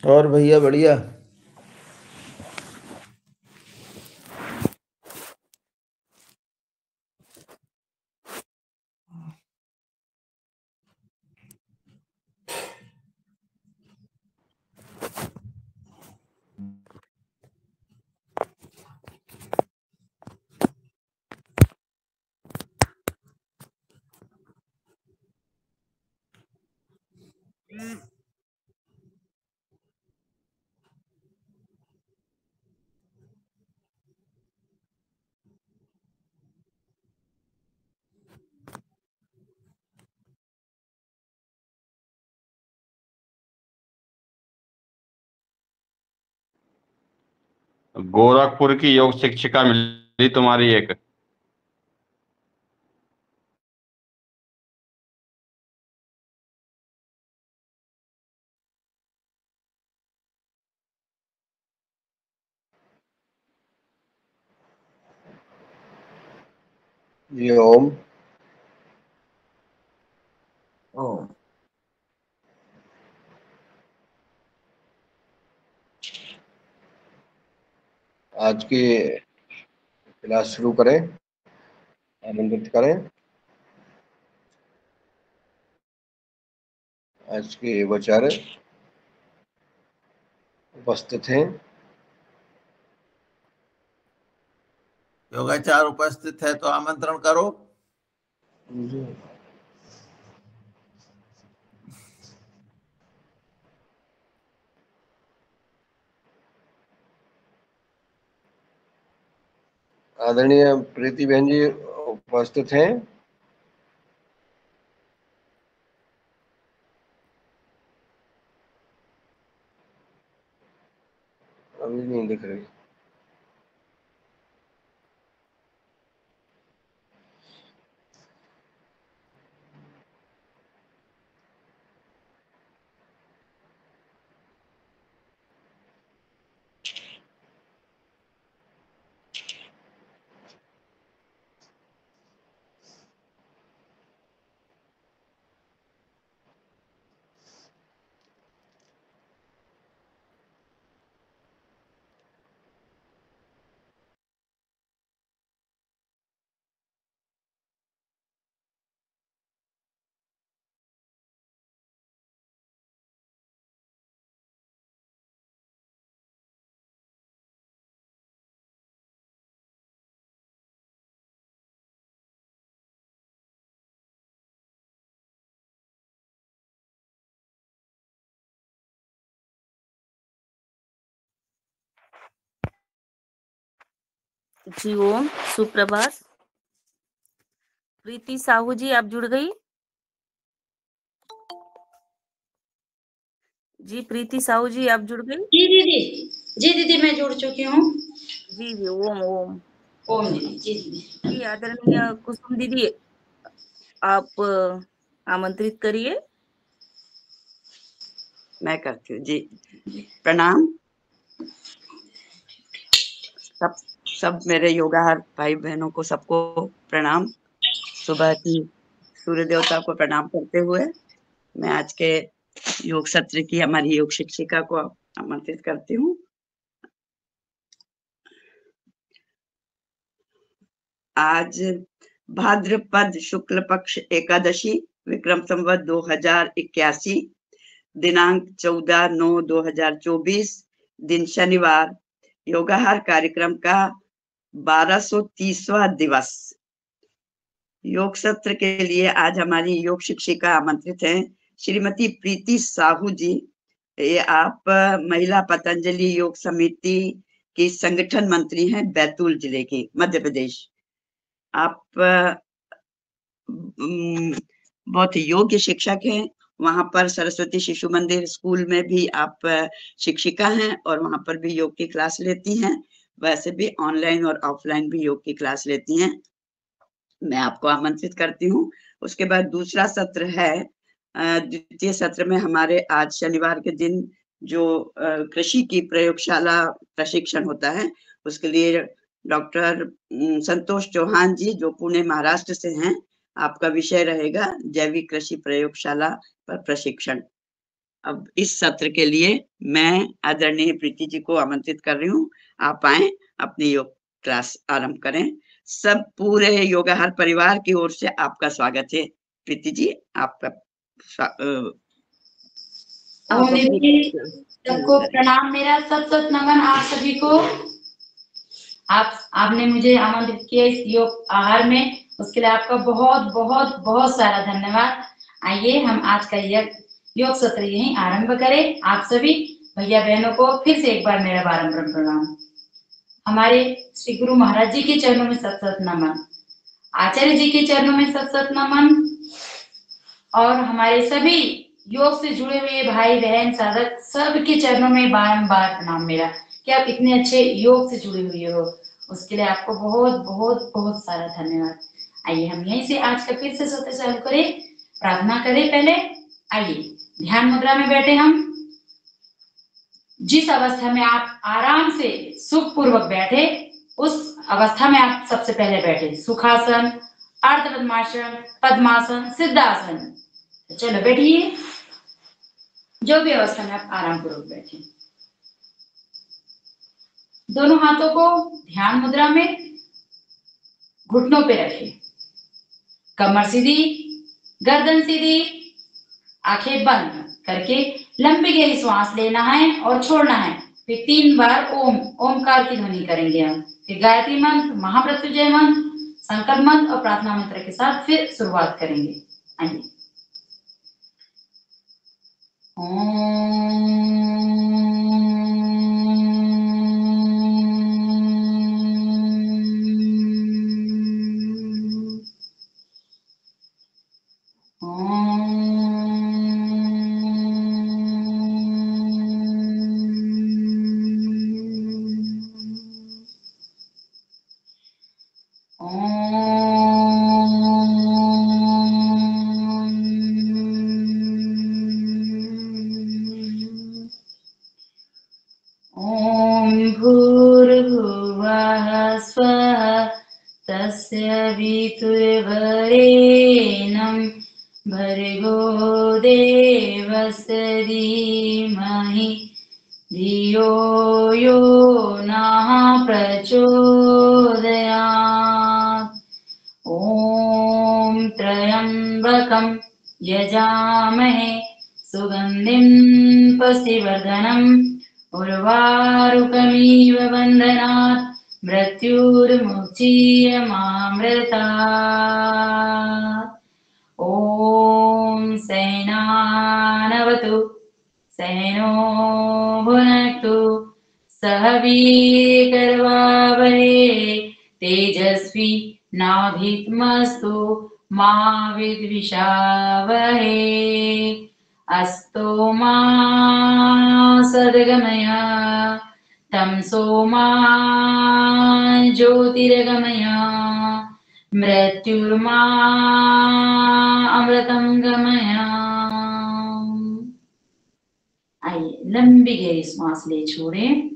और भैया बढ़िया। गोरखपुर की योग शिक्षिका मिली तुम्हारी एक। जी ओम। ओम। आज की क्लास शुरू करें, आमंत्रित करें। आज के आचार्य उपस्थित हैं। योगाचार उपस्थित है तो आमंत्रण करो। आदरणीय प्रीति बहन जी उपस्थित हैं। अभी नहीं दिख रही। जी ओम, सुप्रभात। प्रीति साहू जी आप जुड़ गई। जी प्रीति साहू जी आप जुड़ गई। जी दीदी, जी दीदी मैं जुड़ चुकी हूँ। जी जी ओम ओम ओम दीदी। जी दीदी। जी आदरणीय कुसुम दीदी आप आमंत्रित करिए। मैं करती हूँ जी। प्रणाम। सब मेरे योगाहार भाई बहनों को सबको प्रणाम। सुबह की सूर्य देवता को प्रणाम करते हुए मैं आज के योग सत्र की हमारी योग शिक्षिका को आमंत्रित करती हूँ। आज भाद्रपद शुक्ल पक्ष एकादशी विक्रम संवत 2081 दिनांक 14/9/2024 दिन शनिवार योगाहार कार्यक्रम का 1230वां दिवस। योग सत्र के लिए आज हमारी योग शिक्षिका आमंत्रित हैं श्रीमती प्रीति साहू जी। ये आप महिला पतंजलि योग समिति की संगठन मंत्री हैं बैतूल जिले की, मध्य प्रदेश। आप बहुत योग्य शिक्षक हैं। वहां पर सरस्वती शिशु मंदिर स्कूल में भी आप शिक्षिका हैं और वहां पर भी योग की क्लास लेती हैं। वैसे भी ऑनलाइन और ऑफलाइन भी योग की क्लास लेती हैं। मैं आपको आमंत्रित करती हूँ। उसके बाद दूसरा सत्र है, द्वितीय सत्र में हमारे आज शनिवार के दिन जो कृषि की प्रयोगशाला प्रशिक्षण होता है उसके लिए डॉक्टर संतोष चौहान जी जो पुणे महाराष्ट्र से हैं, आपका विषय रहेगा जैविक कृषि प्रयोगशाला पर प्रशिक्षण। अब इस सत्र के लिए मैं आदरणीय प्रीति जी को आमंत्रित कर रही हूँ। आप आए, अपनी योग क्लास आरंभ करें। सब पूरे योगाहार परिवार की ओर से आपका स्वागत है। प्रीति जी, आपका ओम दीदी, सबको प्रणाम। मेरा सत नमन आप सभी को। आपने मुझे आमंत्रित किया इस योग आहार में, उसके लिए आपका बहुत बहुत बहुत सारा धन्यवाद। आइए हम आज का योग सत्र यहीं आरंभ करें। आप सभी भैया बहनों को फिर से एक बार मेरा बारंबार प्रणाम। हमारे श्री गुरु महाराज जी के चरणों में सत सत नमन, आचार्य जी के चरणों में सत सत नमन, और हमारे सभी योग से जुड़े हुए भाई बहन साधक सबके चरणों में बारंबार प्रणाम मेरा, कि आप इतने अच्छे योग से जुड़े हुए हो, उसके लिए आपको बहुत बहुत बहुत सारा धन्यवाद। आइए हम यहीं से आज का फिर से सत्र चालू करें, प्रार्थना करें। पहले आइए ध्यान मुद्रा में बैठे। हम जिस अवस्था में आप आराम से सुखपूर्वक बैठे, उस अवस्था में आप सबसे पहले बैठे। सुखासन, अर्ध पद्मासन, पद्मासन, सिद्धासन। चलो बैठिए, जो भी अवस्था में आप आराम पूर्वक बैठे। दोनों हाथों को ध्यान मुद्रा में घुटनों पे रखें, कमर सीधी, गर्दन सीधी, आंखें बंद करके लंबी गहरी श्वास लेना है और छोड़ना है। फिर 3 बार ओमकार की ध्वनि करेंगे हम। फिर गायत्री मंत्र, महामृत्युंजय मंत्र, संकल्प मंत्र और प्रार्थना मंत्र के साथ फिर शुरुआत करेंगे। आइए। वितुर्वरेण्यं भर्गो देवस्य धीमहि धियो यो नः प्रचोदयात्। ॐ त्र्यम्बकं यजामहे सुगन्धिं पुष्टिवर्धनम् उर्वारुकमिव बन्धनात् मृत्युर्मुक्षीयमामृतात्। ॐ सेनानवतु सहनो भुनक्तु सह वीर्यकरवावहै तेजस्वी नावधीतमस्तु मा विद्विषावहै। अस्तो मा सद्गमय तमसो मा ज्योतिर्गमय मृत्युर्मा अमृतं गमय। आइए लंबी गहरी सांस ले छोड़ें।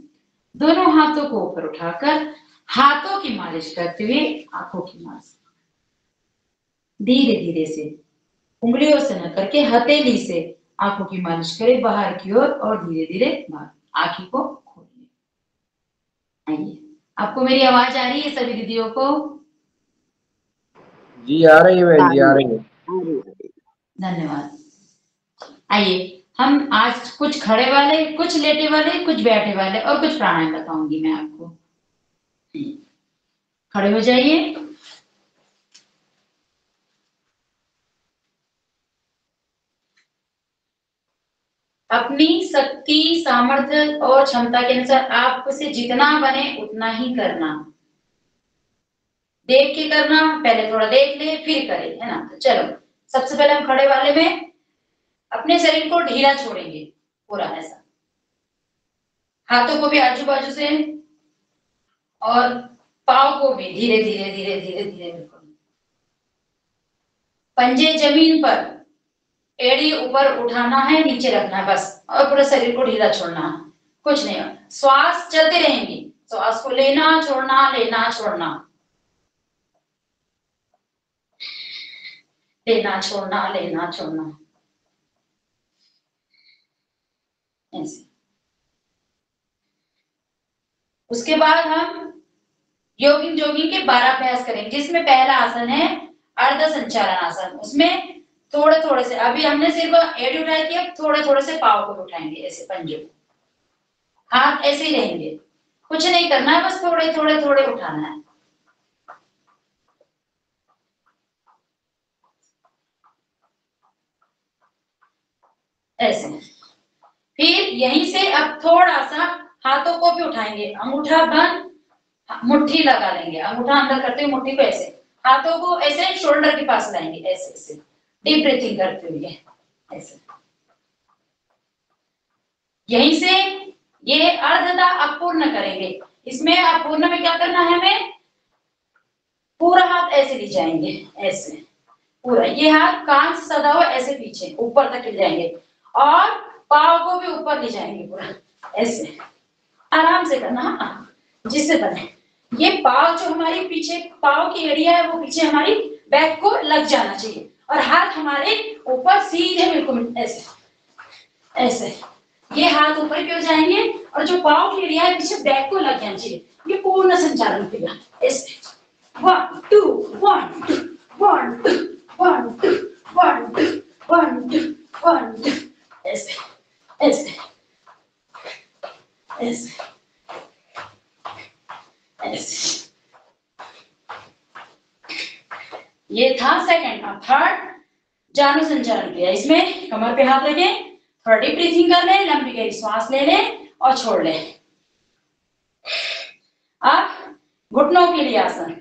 दोनों हाथों को ऊपर उठाकर हाथों की मालिश करते हुए आंखों की मालिश धीरे धीरे से, उंगलियों से न करके हथेली से आंखों की मालिश करें बाहर की ओर और धीरे धीरे आंखों को खोलिए। आइए, आपको मेरी आवाज आ रही है सभी दीदियों को? जी आ रही है बहन जी, आ रही है। धन्यवाद। आइए हम आज कुछ खड़े वाले, कुछ लेटे वाले, कुछ बैठे वाले और कुछ प्राणायाम बताऊंगी मैं आपको। खड़े हो जाइए। अपनी शक्ति, सामर्थ्य और क्षमता के अनुसार आपसे जितना बने उतना ही करना। देख के करना, पहले थोड़ा देख ले फिर करे, है ना? तो चलो सबसे पहले हम खड़े वाले में अपने शरीर को ढीला छोड़ेंगे पूरा ऐसा, हाथों को भी आजू बाजू से और पाँव को भी धीरे धीरे धीरे धीरे धीरे बिल्कुल। पंजे जमीन पर, एड़ी ऊपर उठाना है, नीचे रखना है बस, और पूरे शरीर को ढीला छोड़ना है, कुछ नहीं। श्वास चलते रहेंगी, श्वास को लेना छोड़ना, लेना छोड़ना, लेना छोड़ना, लेना छोड़ना। ऐसे। उसके बाद हम योगिन जोगिन के 12 अभ्यास करेंगे, जिसमें पहला आसन है अर्ध संचालन आसन। उसमें थोड़े थोड़े से, अभी हमने सिर्फ एड़ी उठाई थी, अब थोड़े थोड़े से पाव को उठाएंगे ऐसे, पंजे को, हाथ ऐसे ही रहेंगे, कुछ नहीं करना है, बस थोड़े थोड़े थोड़े उठाना है ऐसे। फिर यहीं से अब थोड़ा सा हाथों को भी उठाएंगे, अंगूठा बंद, मुट्ठी लगा लेंगे, अंगूठा अंदर करते हुए मुट्ठी को ऐसे, हाथों को ऐसे शोल्डर के पास लाएंगे ऐसे ऐसे, डीप ब्रीथिंग करते हुए ऐसे। यहीं से ये अर्धता अपूर्ण करेंगे। इसमें अपूर्ण में क्या करना है हमें, पूरा हाथ ऐसे ले जाएंगे ऐसे, पूरा ये हाथ कान से सदा हुआ ऐसे पीछे ऊपर तक ले जाएंगे, और पाव को भी ऊपर ले जाएंगे पूरा ऐसे, आराम से करना, हाँ जिससे बने। ये पाव जो हमारी पीछे पाव की एरिया है वो पीछे हमारी बैक को लग जाना चाहिए, और हाथ हमारे ऊपर सीधे बिल्कुल ऐसे ऐसे, ये हाथ ऊपर क्यों जाएंगे, और जो पाव की एरिया है पीछे बैक को लग जाना चाहिए। ये पूर्ण संचालन क्रिया ऐसे, 1 2 1 2 1 2 1 2 1 2 1 2 1 2 ऐसे ऐसे ऐसे ऐसे। ये था सेकंड। अब थर्ड जानु संचालन क्रिया। इसमें कमर पे हाथ रखें, थोड़ा डीप ब्रीथिंग कर ले, लंबी गहरी श्वास ले ले और छोड़ ले। अब घुटनों के लिए आसन,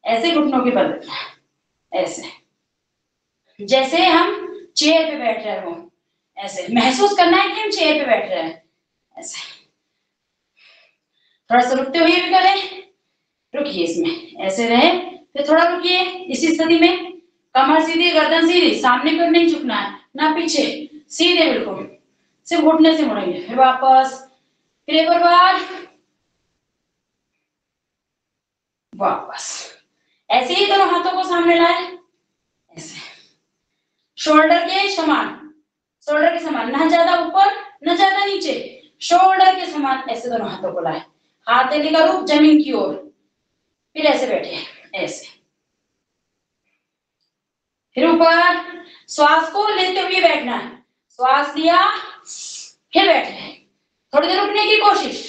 ऐसे घुटनों के बल रखना ऐसे, जैसे हम चेयर पे बैठ रहे हो ऐसे, महसूस करना है कि हम चेयर पे बैठ रहे हैं ऐसे। थोड़ा सा रुकते हुए भी करें, रुकिए इसमें ऐसे रहे, फिर थोड़ा रुकिए इसी स्थिति में, कमर सीधी, गर्दन सीधी, सामने को नहीं झुकना है ना पीछे, सीधे बिल्कुल, सिर्फ घुटने से मुड़ेंगे। फिर वापस, फिर एक और बार वापस, ऐसे ही दोनों हाथों को सामने लाए ऐसे, शोल्डर के समान, शोल्डर के समान, ना ज्यादा ऊपर ना ज्यादा नीचे, शोल्डर के समान ऐसे दोनों हाथों को लाए, हाथ देने का रुख जमीन की ओर, फिर ऐसे बैठे ऐसे, फिर ऊपर, श्वास को लेते हुए बैठना है, श्वास लिया फिर बैठे, थोड़ी देर रुकने की कोशिश,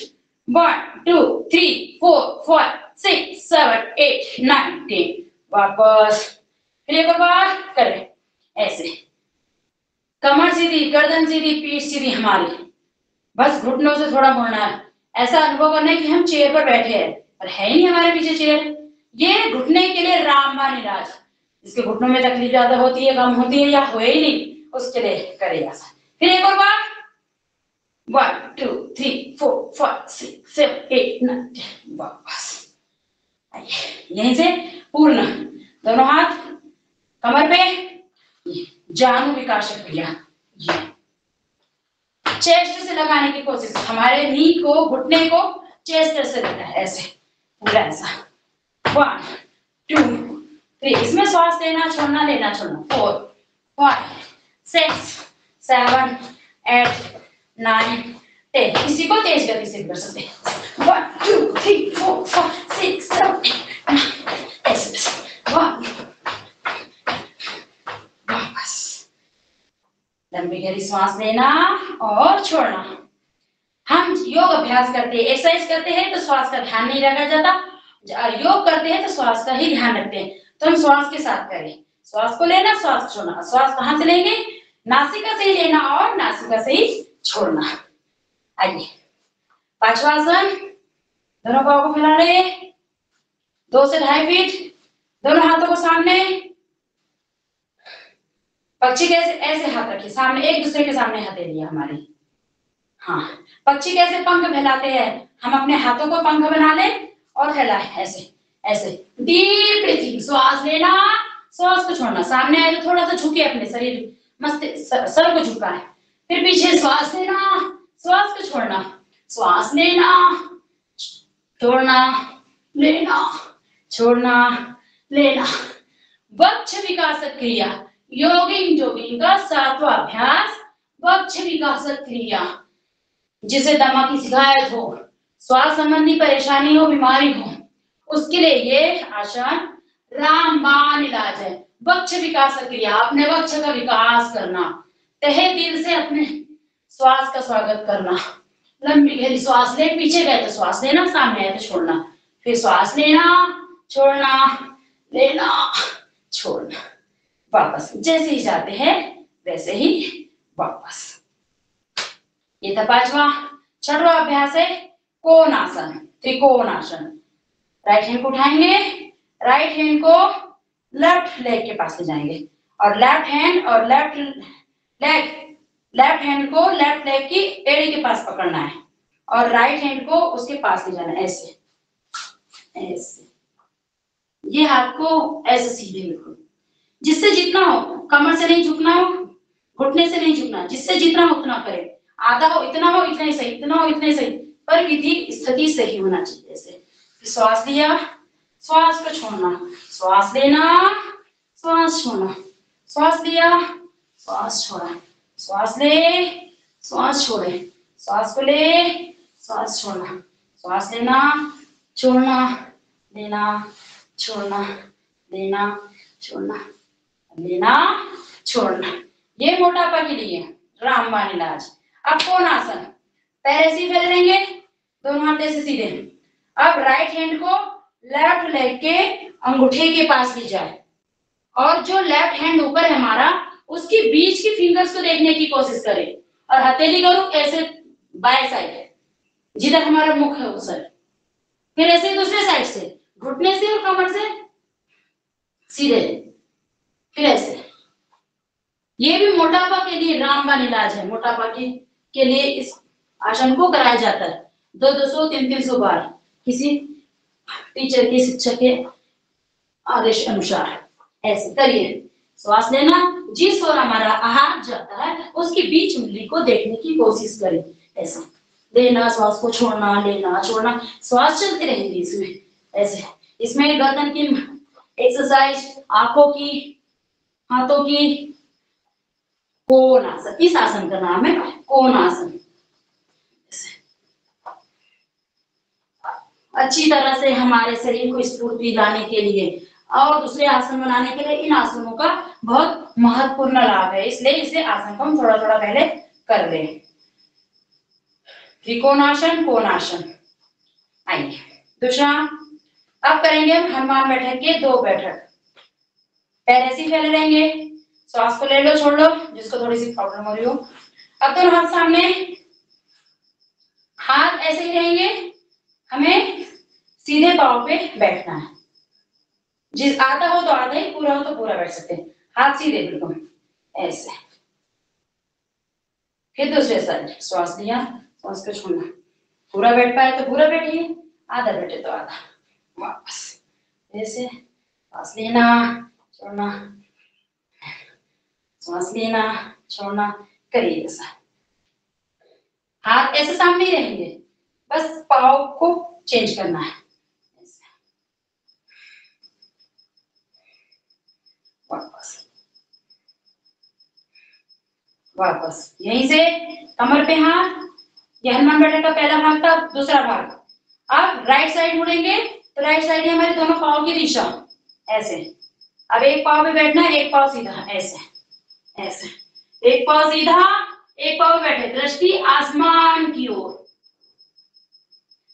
1 2 3 4 5 6 7 8 9 10, वापस, फिर एक बार करें ऐसे, कमर सीधी, गर्दन सीधी, पीठ सीधी हमारी, बस घुटनों से थोड़ा मुड़ना है, ऐसा अनुभव करना है कि हम चेयर पर बैठे हैं, पर है ही नहीं हमारे पीछे चेयर। ये घुटने के लिए रामबाण इलाज, जिसके घुटनों में तकलीफ ज्यादा होती है, कम होती है या हो ही नहीं, उसके लिए करेगा। फिर एक और बार, 1 2 3 4 5 6 7 8 9 10, वापस। यहीं से पूर्ण, दोनों हाथ कमर पे, जानु विकासक क्रिया, ये चेस्ट से लगाने की कोशिश, हमारे नी को, घुटने को चेस्ट से लेना है ऐसे, पूरा ऐसा, 1 2 3, इसमें श्वास लेना छोड़ना, लेना छोड़ना, 4 5 6 7 8 9 10, इसी को तेज गति से कर सकते हैं, 1 2 3 4 5 6 7 8 9 ऐसे, 1 वापस, लंबी गहरी श्वास लेना और छोड़ना। हम योग अभ्यास करते हैं, एक्सरसाइज करते हैं तो श्वास का ध्यान नहीं रखा जाता, और योग करते हैं तो श्वास का ही ध्यान रखते हैं। तो हम श्वास के साथ करें, श्वास को लेना, श्वास छोड़ना। श्वास कहाँ से लेंगे, नासिका से ही लेना और नासिका से ही छोड़ना। आइए, पांचवा आसन, दोनों पाँव को फैला ले, 2 से 2.5 फीट, दोनों हाथों को सामने, पक्षी कैसे, ऐसे हाथ रखिए सामने, एक दूसरे के सामने हाथ दे दिया हमारे, हाँ। पक्षी कैसे पंख फैलाते हैं, हम अपने हाथों को पंख बना ले और फैलाए ऐसे ऐसे, डीप ब्रीथिंग, श्वास लेना, श्वास को छोड़ना, सामने आए तो थोड़ा सा झुके अपने शरीर, मस्त सर को झुकाए, फिर पीछे श्वास लेना, श्वास को छोड़ना, श्वास लेना, छोड़ना, लेना, छोड़ना, लेना। वक्ष विकासक क्रिया, योगिन जोगिन का 7वां अभ्यास, वक्ष विकासक क्रिया। जिसे दमा की शिकायत हो, स्वास्थ्य संबंधी परेशानी हो, बीमारी हो, उसके लिए ये आसन रामबाण इलाज है। वक्ष विकास क्रिया, अपने वक्ष का विकास करना, तहे दिल से अपने श्वास का स्वागत करना। लंबी गहरी श्वास ले, पीछे गए तो श्वास लेना, सामने आए तो छोड़ना, फिर श्वास लेना, छोड़ना, लेना, छोड़ना, वापस। जैसे ही जाते हैं वैसे ही वापस। ये था पांचवा। छठवां अभ्यास है कोण आसन, त्रिकोण आसन। राइट हैंड को उठाएंगे, राइट हैंड को लेफ्ट लेग के पास ले जाएंगे और लेफ्ट हैंड और लेफ्ट हैंड को लेफ्ट लेग की एड़ी के पास पकड़ना है और राइट हैंड को उसके पास ले जाना है, ऐसे ऐसे। ये हाथ को ऐसे सीधे बिल्कुल, जिससे जितना हो, कमर से नहीं झुकना हो, घुटने से नहीं झुकना, जिससे जितना हो उतना करें। आधा हो इतना हो इतना ही सही, इतना हो इतना ही सही, पर विधि स्थिति सही होना चाहिए। ऐसे श्वास लिया, श्वास को छोड़ना, श्वास लेना, श्वास छोड़ना, श्वास लिया, श्वास छोड़ा, श्वास ले, श्वास छोड़े, श्वास को ले, श्वास छोड़ना, श्वास लेना, छोड़ना, लेना, छोड़ना, लेना, छोड़ना, लेना, छोड़ना। ये मोटापा के लिए रामबाण इलाज। अब कोण आसन, पैर ऐसे ही फैल लेंगे, दोनों हाथ ऐसे सीधे। अब राइट हैंड को लेफ्ट लेग के अंगूठे के पास ली जाए और जो लेफ्ट हैंड ऊपर है हमारा, उसके बीच की फिंगर्स को देखने की कोशिश करें और हथेली करो ऐसे बाएं साइड है, जिधर हमारा मुख है उस साइड। फिर ऐसे दूसरे साइड से, घुटने से और कमर से सीधे, फिर ऐसे। ये भी मोटापा के लिए रामबाण इलाज है। मोटापा के लिए इस आसन को कराया जाता है 200 300 बार, किसी टीचर के शिक्षक के आदेश अनुसार। ऐसे करिए, श्वास लेना, जिस ओर हमारा हाथ जाता है उसकी बीच उंगली को देखने की कोशिश करें। ऐसे लेना, श्वास को छोड़ना, लेना, छोड़ना, श्वास चलती रहेगी इसमें। ऐसे इसमें गर्दन की एक्सरसाइज, आंखों की, हाथों की। कोण आसन, इस आसन का नाम है कोण आसन। अच्छी तरह से हमारे शरीर को स्फूर्ति लाने के लिए और दूसरे आसन बनाने के लिए इन आसनों का बहुत महत्वपूर्ण लाभ है, इसलिए इसे आसन को हम थोड़ा थोड़ा पहले कर लें। त्रिकोणासन, कोणासन। आइए दूसरा, अब करेंगे हम हनुमान बैठक के 2 बैठक। पैर ऐसे फैले रहेंगे, श्वास को ले लो, छोड़ लो, जिसको थोड़ी सी प्रॉब्लम हो रही हो। अब दोनों हाथ सामने, हाथ ऐसे ही रहेंगे, हमें सीधे पांव पे बैठना है। जिस आधा हो तो आधा ही, पूरा हो तो पूरा बैठ सकते हैं। हाथ सीधे बिल्कुल ऐसे। फिर दूसरे साइड, श्वास लिया, श्वास को छोड़ना, पूरा बैठ पाए तो पूरा बैठिए, आधा बैठे तो आधा, वापस ऐसे। श्वास लेना, छोड़ना, श्वास लेना, छोड़ना, करिए ऐसा। हाथ ऐसे सामने ही रहेंगे, बस पाँव को चेंज करना है। वापस वापस, यहीं से कमर पे हाथ। यह हनुमान बैठक का पहला भाग था। दूसरा भाग, अब राइट साइड मुड़ेंगे तो राइट साइड है हमारे दोनों पाँव की दिशा, ऐसे। अब एक पाँव पे बैठना है, एक पाँव सीधा, ऐसे ऐसे। एक पाँव सीधा, एक पाँव बैठे, दृष्टि आसमान की ओर।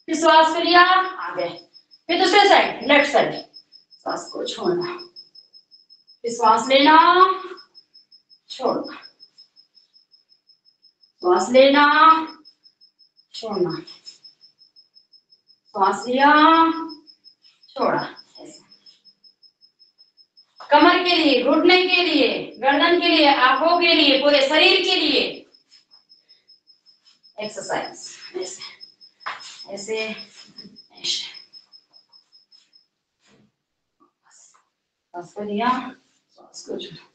फिर श्वास को लिया, आगे। फिर दूसरे साइड, लेफ्ट साइड, श्वास को छोड़ना, फिर श्वास लेना, छोड़ना, श्वास लेना, छोड़ना, श्वास लिया, छोड़ा, ऐसे। कमर के लिए, घुटने के लिए, गर्दन के लिए, आंखों के लिए, पूरे शरीर के लिए एक्सरसाइज। ऐसे ऐसे ऐसे। श्वास को लिया, श्वास को छोड़ा,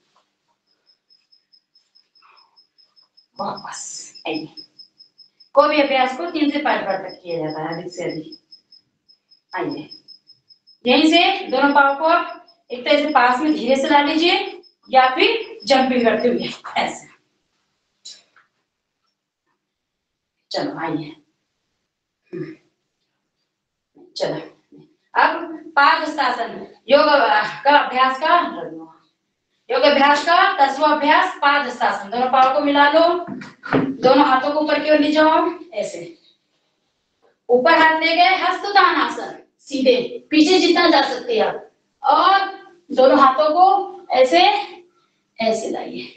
वापस आइए। कोई भी अभ्यास को 3 से 5 बार तक किया जाता है, अधिक से अधिक। आइए, यहीं से दोनों पाँव को एक तरह से पास में धीरे से ला लीजिए या फिर जंपिंग करते हुए ऐसे। चलो आइए, चलो अब पादहस्तासन योग का अभ्यास का 10वां अभ्यास पादहस्तासन। दोनों पाँव को मिला लो, दोनों हाथों को ऊपर की ओर ले जाओ, ऐसे ऊपर हाथ ले गए, हस्तोत्थानासन, सीधे पीछे जितना जा सकते हैं आप, और दोनों हाथों को ऐसे ऐसे लाइए,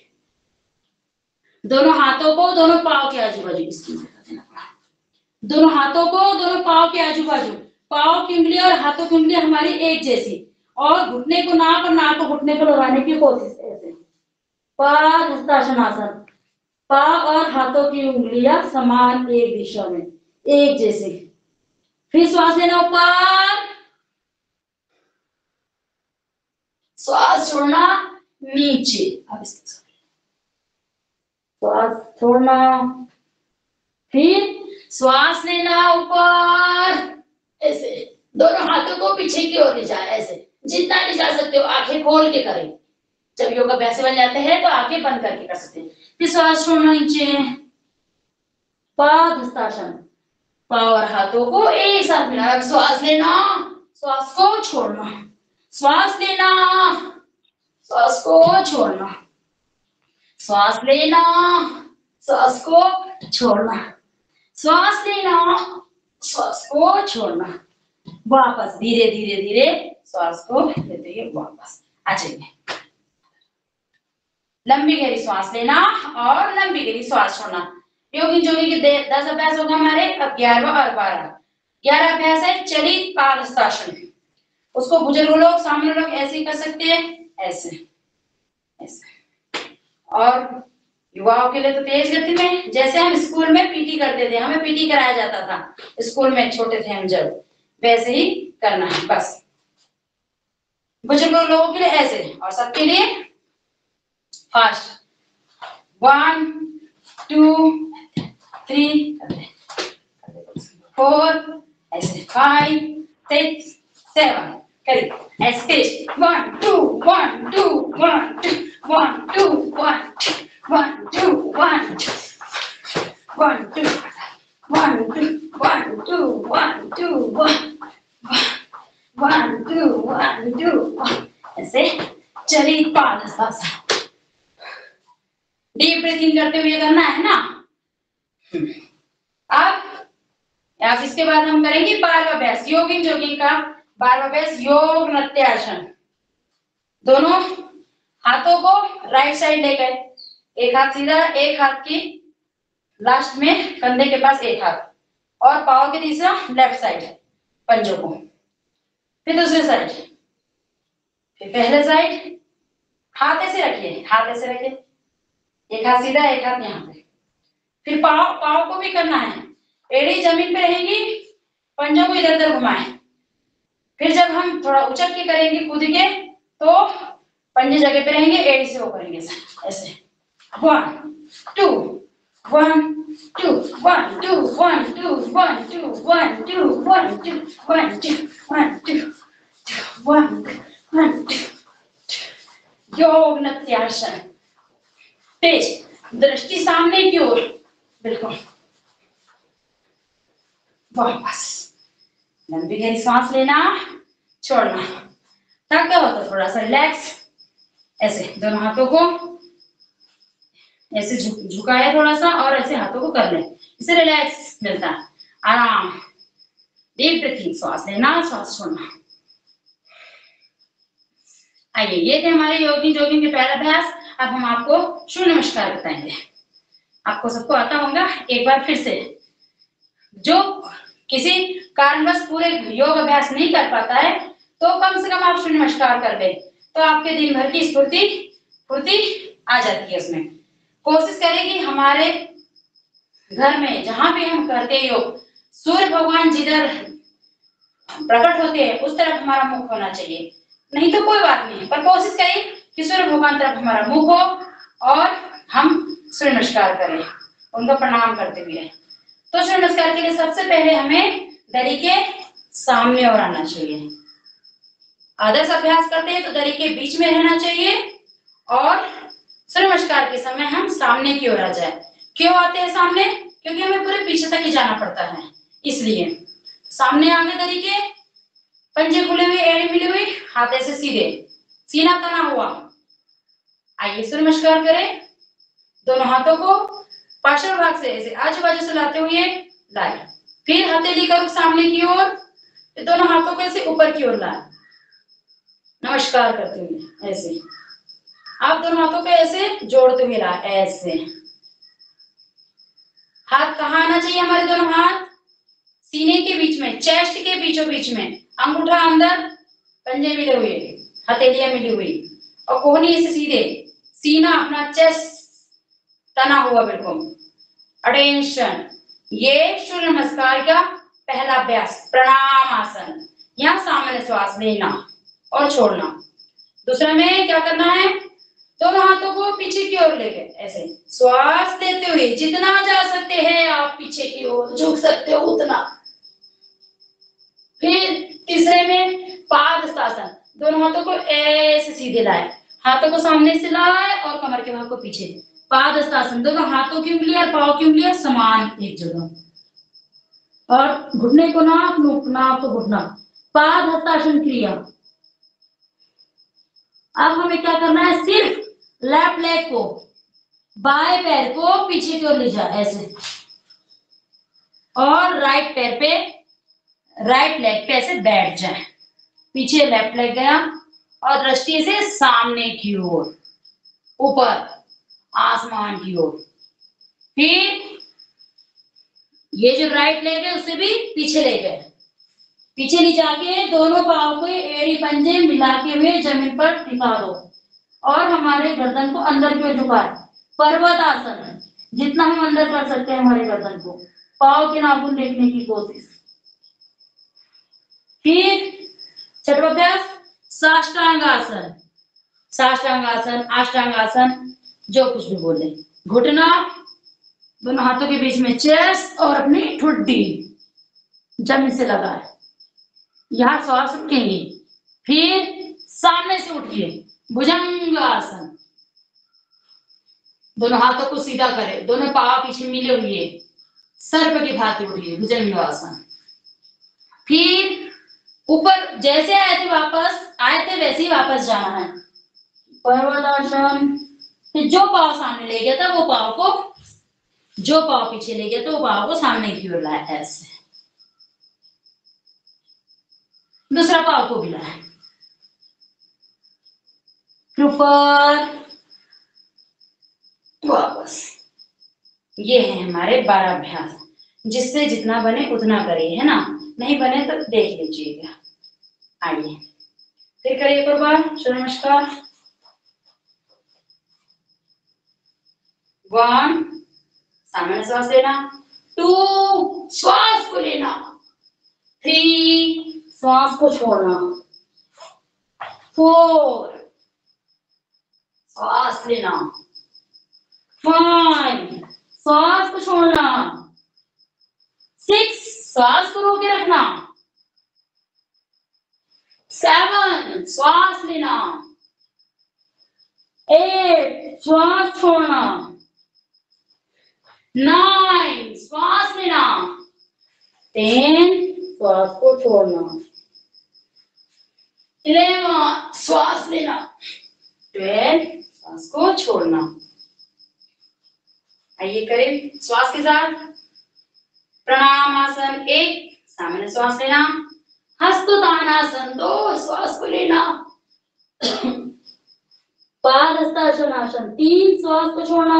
दोनों हाथों को दोनों पाँव के आजू बाजू, दोनों हाथों को दोनों पाँव के आजू बाजू, पाँव की उंगली और हाथों की उंगली हमारी एक जैसी, और घुटने को नाक और नाक को घुटने को लगाने की कोशिश, ऐसे पादहस्तासनासन, पाँव और हाथों की उंगलियां समान एक दिशा में एक जैसे। फिर श्वास लेना ऊपर, श्वास छोड़ना नीचे, अब श्वास छोड़ना, फिर श्वास लेना ऊपर, ऐसे दोनों हाथों को पीछे की ओर ले जाए, ऐसे जितना ले जा सकते हो, आंखें खोल के करें। जब योग अभ्यास बन जाते हैं तो आंखें बंद करके कर सकते हैं। फिर श्वास छोड़ना नीचे, पादहस्तासन, पाँव और हाथों को एक साथ मिला, श्वास लेना, श्वास को छोड़ना, श्वास लेना, श्वास को छोड़ना, श्वास लेना, श्वास को छोड़ना, श्वास लेना, श्वास को छोड़ना, वापस धीरे धीरे धीरे श्वास को लेते हुए वापस आ जाइए। लंबी गहरी श्वास लेना और लंबी गहरी श्वास छोड़ना। योगी जोगी के 10 अभ्यास होगा हमारे, अब 11वां और 12। 11 अभ्यास है चलित पादहस्तासन, उसको बुजुर्ग लोग, सामने लोग ऐसे ही कर सकते हैं, ऐसे ऐसे, और युवाओं के लिए तो तेज गति में, जैसे हम स्कूल में पीटी करते थे, हमें पीटी कराया जाता था स्कूल में, छोटे थे हम जब, वैसे ही करना है बस। बुजुर्ग लोगों के लिए ऐसे, और सबके लिए फास्ट, 1 2 3 4 ऐसे, 5 6 7 करिए, ऐसे 1 2 1 2 1 2 1 2 1 1 2 1 1 2 1 2 1 2 1 2 1 2 1 2 ऐसे चलित पादहस्तासन। डीप ब्रीथिंग करते हुए करना है ना। अब इसके बाद हम करेंगे 12वां अभ्यास, योगिन जोगिन का 12वां अभ्यास, योग नृत्यासन। दोनों हाथों को राइट साइड ले गए, एक हाथ सीधा, एक हाथ की लास्ट में कंधे के पास एक हाथ, और पाँव के तीसरा लेफ्ट साइड पंजों को, फिर दूसरी साइड, फिर पहले साइड, हाथ ऐसे रखिए, हाथ ऐसे रखिए, एक हाथ सीधा, एक हाथ यहाँ पे, फिर पाँव को भी करना है, एड़ी जमीन पे रहेगी, पंजों को इधर उधर घुमाएं। फिर जब हम थोड़ा उछल के करेंगे कूद के, तो पंजे जगह पे रहेंगे, एड़ी से वो करेंगे ऐसे, 1 2 1 2 1 2 1 2 1 2 1 2 1 2 1 2 1 2 1 1 2। योग नृत्यासन, तेज, दृष्टि सामने की ओर, बिल्कुल, वापस लंबी गहरी सांस लेना, छोड़ना, थका हो तो थोड़ा सा रिलैक्स, ऐसे दोनों हाथों को ऐसे झुकाया थोड़ा सा, और ऐसे हाथों को कर ले, इससे रिलैक्स मिलता है, आराम। डीप ब्रीथिंग, श्वास लेना, श्वास छोड़ना। आइए, ये थे हमारे योगी जोगिन के पहला अभ्यास। अब हम आपको सूर्य नमस्कार बताएंगे, आपको सबको आता होगा। एक बार फिर से, जो किसी कारणवश पूरे योग अभ्यास नहीं कर पाता है, तो कम से कम आप सूर्य नमस्कार कर ले, तो आपके दिन भर की स्फूर्ति आ जाती है उसमें। कोशिश करें कि हमारे घर में जहां भी हम करते योग, सूर्य भगवान जिधर प्रकट होते हैं उस तरफ हमारा मुख होना चाहिए, नहीं तो कोई बात नहीं, पर कोशिश करिए कि सूर्य भगवान तरफ हमारा मुख हो और हम सूर्य नमस्कार करें, उनका प्रणाम करते हुए। तो सूर्य नमस्कार के लिए सबसे पहले हमें दरी के सामने और आना चाहिए। आदर्श अभ्यास करते हैं तो दरी के बीच में रहना चाहिए, और सूर्य नमस्कार के समय हम सामने की ओर आ जाए। क्यों आते हैं सामने? क्योंकि हमें पूरे पीछे तक ही जाना पड़ता है, इसलिए सामने आगे तरीके, पंजे खुले हुए, एड़ी मिली हुई, हाथ ऐसे सीधे, सीना तना हुआ। आइए सूर्य नमस्कार करें। दोनों हाथों को पार्श्व भाग से ऐसे आजू बाजू से लाते हुए लाए, फिर हथेली का रुख सामने की ओर, फिर दोनों हाथों को ऐसे ऊपर की ओर लाए, नमस्कार करते हुए ऐसे। आप दोनों हाथों को ऐसे जोड़ते हुए लाए, ऐसे। हाथ कहाँ आना चाहिए? हमारे दोनों हाथ सीने के बीच में, चेस्ट के बीचों बीच में, अंगूठा अंदर, पंजे मिले हुए, हथेलियां मिली हुई, और कोहनी से सीधे, सीना अपना चेस्ट तना हुआ बिल्कुल। अटेंशन, ये सूर्य नमस्कार का पहला अभ्यास, प्रणाम आसन। यहाँ सामान्य श्वास लेना और छोड़ना। दूसरा में क्या करना है? दोनों हाथों को पीछे की ओर लेके ऐसे श्वास लेते हुए जितना जा सकते हैं आप पीछे की ओर झुक सकते हो उतना। फिर तीसरे में पादहस्तासन, दोनों हाथों को ऐसे सीधे लाए, हाथों को सामने से लाए और कमर के भाग को पीछे। पादहस्तासन, दोनों हाथों की उंगलियां और पांव की उंगलियां समान एक जगह, और घुटने को नाप, नाप को घुटना। पादहस्तासन क्रिया। अब हमें क्या करना है? सिर्फ लेफ्ट लेग को, बाएं पैर को पीछे की ओर ले जाए ऐसे, और राइट पैर पे, राइट लेग पे ऐसे बैठ जाए। पीछे लेफ्ट लेग गया और दृष्टि से सामने की ओर, ऊपर आसमान की ओर। फिर ये जो राइट लेग है उसे भी पीछे ले गए, पीछे नहीं जाके दोनों पांव को एड़ी पंजे मिला के हुए जमीन पर टिका दो, और हमारे गर्दन को अंदर की ओर झुकाए। पर्वत आसन, जितना हम अंदर कर सकते हैं हमारे गर्दन को, पांव के नाखून देखने की कोशिश। फिर छठवां अभ्यास साष्टांग आसन। साष्टांग आसन, अष्टांग आसन, जो कुछ भी बोले। घुटना दोनों हाथों के बीच में, चेस्ट और अपनी ठुड्डी जमीन से लगाए, यहां श्वास रुकेंगे। फिर सामने से उठिए, भुजंग आसन, दोनों हाथों को सीधा करें, दोनों पांव पीछे मिले हुए, सर्प की भांति उठिए, भुजंग आसन। फिर ऊपर जैसे आए थे वैसे ही वापस जाना है, पर्वतासन। फिर जो पांव सामने ले गया था वो पांव को, जो पांव पीछे ले गया था वो पांव को सामने की ओर लाया ऐसे। दूसरा पांव को भी लाया, ऊपर वापस। ये है हमारे 12 अभ्यास, जिससे जितना बने उतना करिए, है ना? नहीं बने तो देख लीजिएगा। आइए फिर करिए एक बार सूर्य नमस्कार। 1, सामने श्वास लेना। 2, श्वास को लेना। 3, श्वास को छोड़ना। 4, श्वास लेना। 5, श्वास को छोड़ना। 6, श्वास को रोके रखना। 7, श्वास लेना। 8, श्वास छोड़ना। 9, श्वास लेना। 10, श्वास को छोड़ना। 11, श्वास लेना। 12, श्वास को छोड़ना। आइए करें श्वास के साथ। प्रणाम आसन 1, सामान्य श्वास लेना। हस्तोत्तानासन 2, श्वास को लेना। पादहस्तासन 3, श्वास को छोड़ना।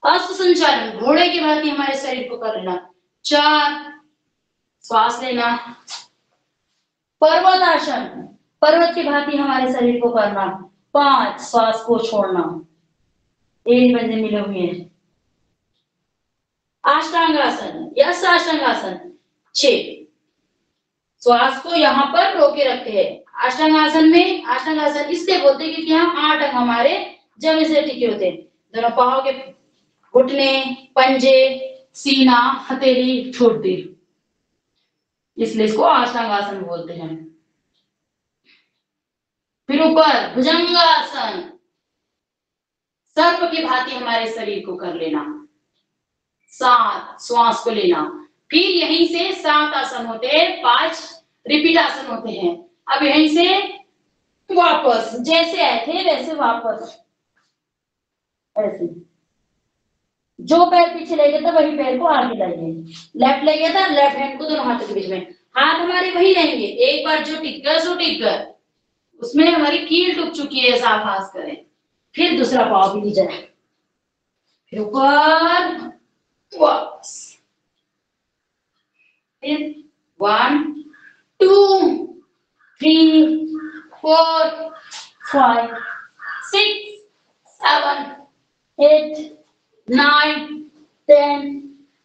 अश्व संचालन, घोड़े की भांति हमारे शरीर को कर लेना। 4, श्वास लेना। पर्वतासन, पर्वत की भांति हमारे शरीर को करना। 5, श्वास को छोड़ना। 1 बंदे मिले हुए हैं। अष्टांगासन या साष्टांगासन 6, श्वास को यहाँ पर रोके रखते हैं। अष्टांगासन में, अष्टांगासन इसलिए बोलते हैं क्योंकि हम 8 अंग हमारे जमीन से टिके होते हैं। दोनों पांव के घुटने, पंजे, सीना, हथेली, ठुड्डी, इसलिए इसको अष्टांगासन बोलते हैं। फिर ऊपर भुजंगासन, सर्प की भांति हमारे शरीर को कर लेना। 7 श्वास को लेना। फिर यहीं से 7 आसन होते हैं, 5 रिपीट आसन होते हैं। अब यहीं से वापस जैसे आए थे वैसे वापस ऐसे, जो पैर पीछे ले गया था वही पैर को आगे लाइए। लेफ्ट ले गया था, लेफ्ट हैंड को दोनों हाथों के बीच में, हाथ हमारे वही रहेंगे। एक बार जो टिक गया सो टिक गया, उसमें हमारी कील टूट चुकी है, साफ करें। फिर दूसरा पाँव भी नीचे, फिर ऊपर वापस, फिर 1 2 3 4 5 6 7 8 9 10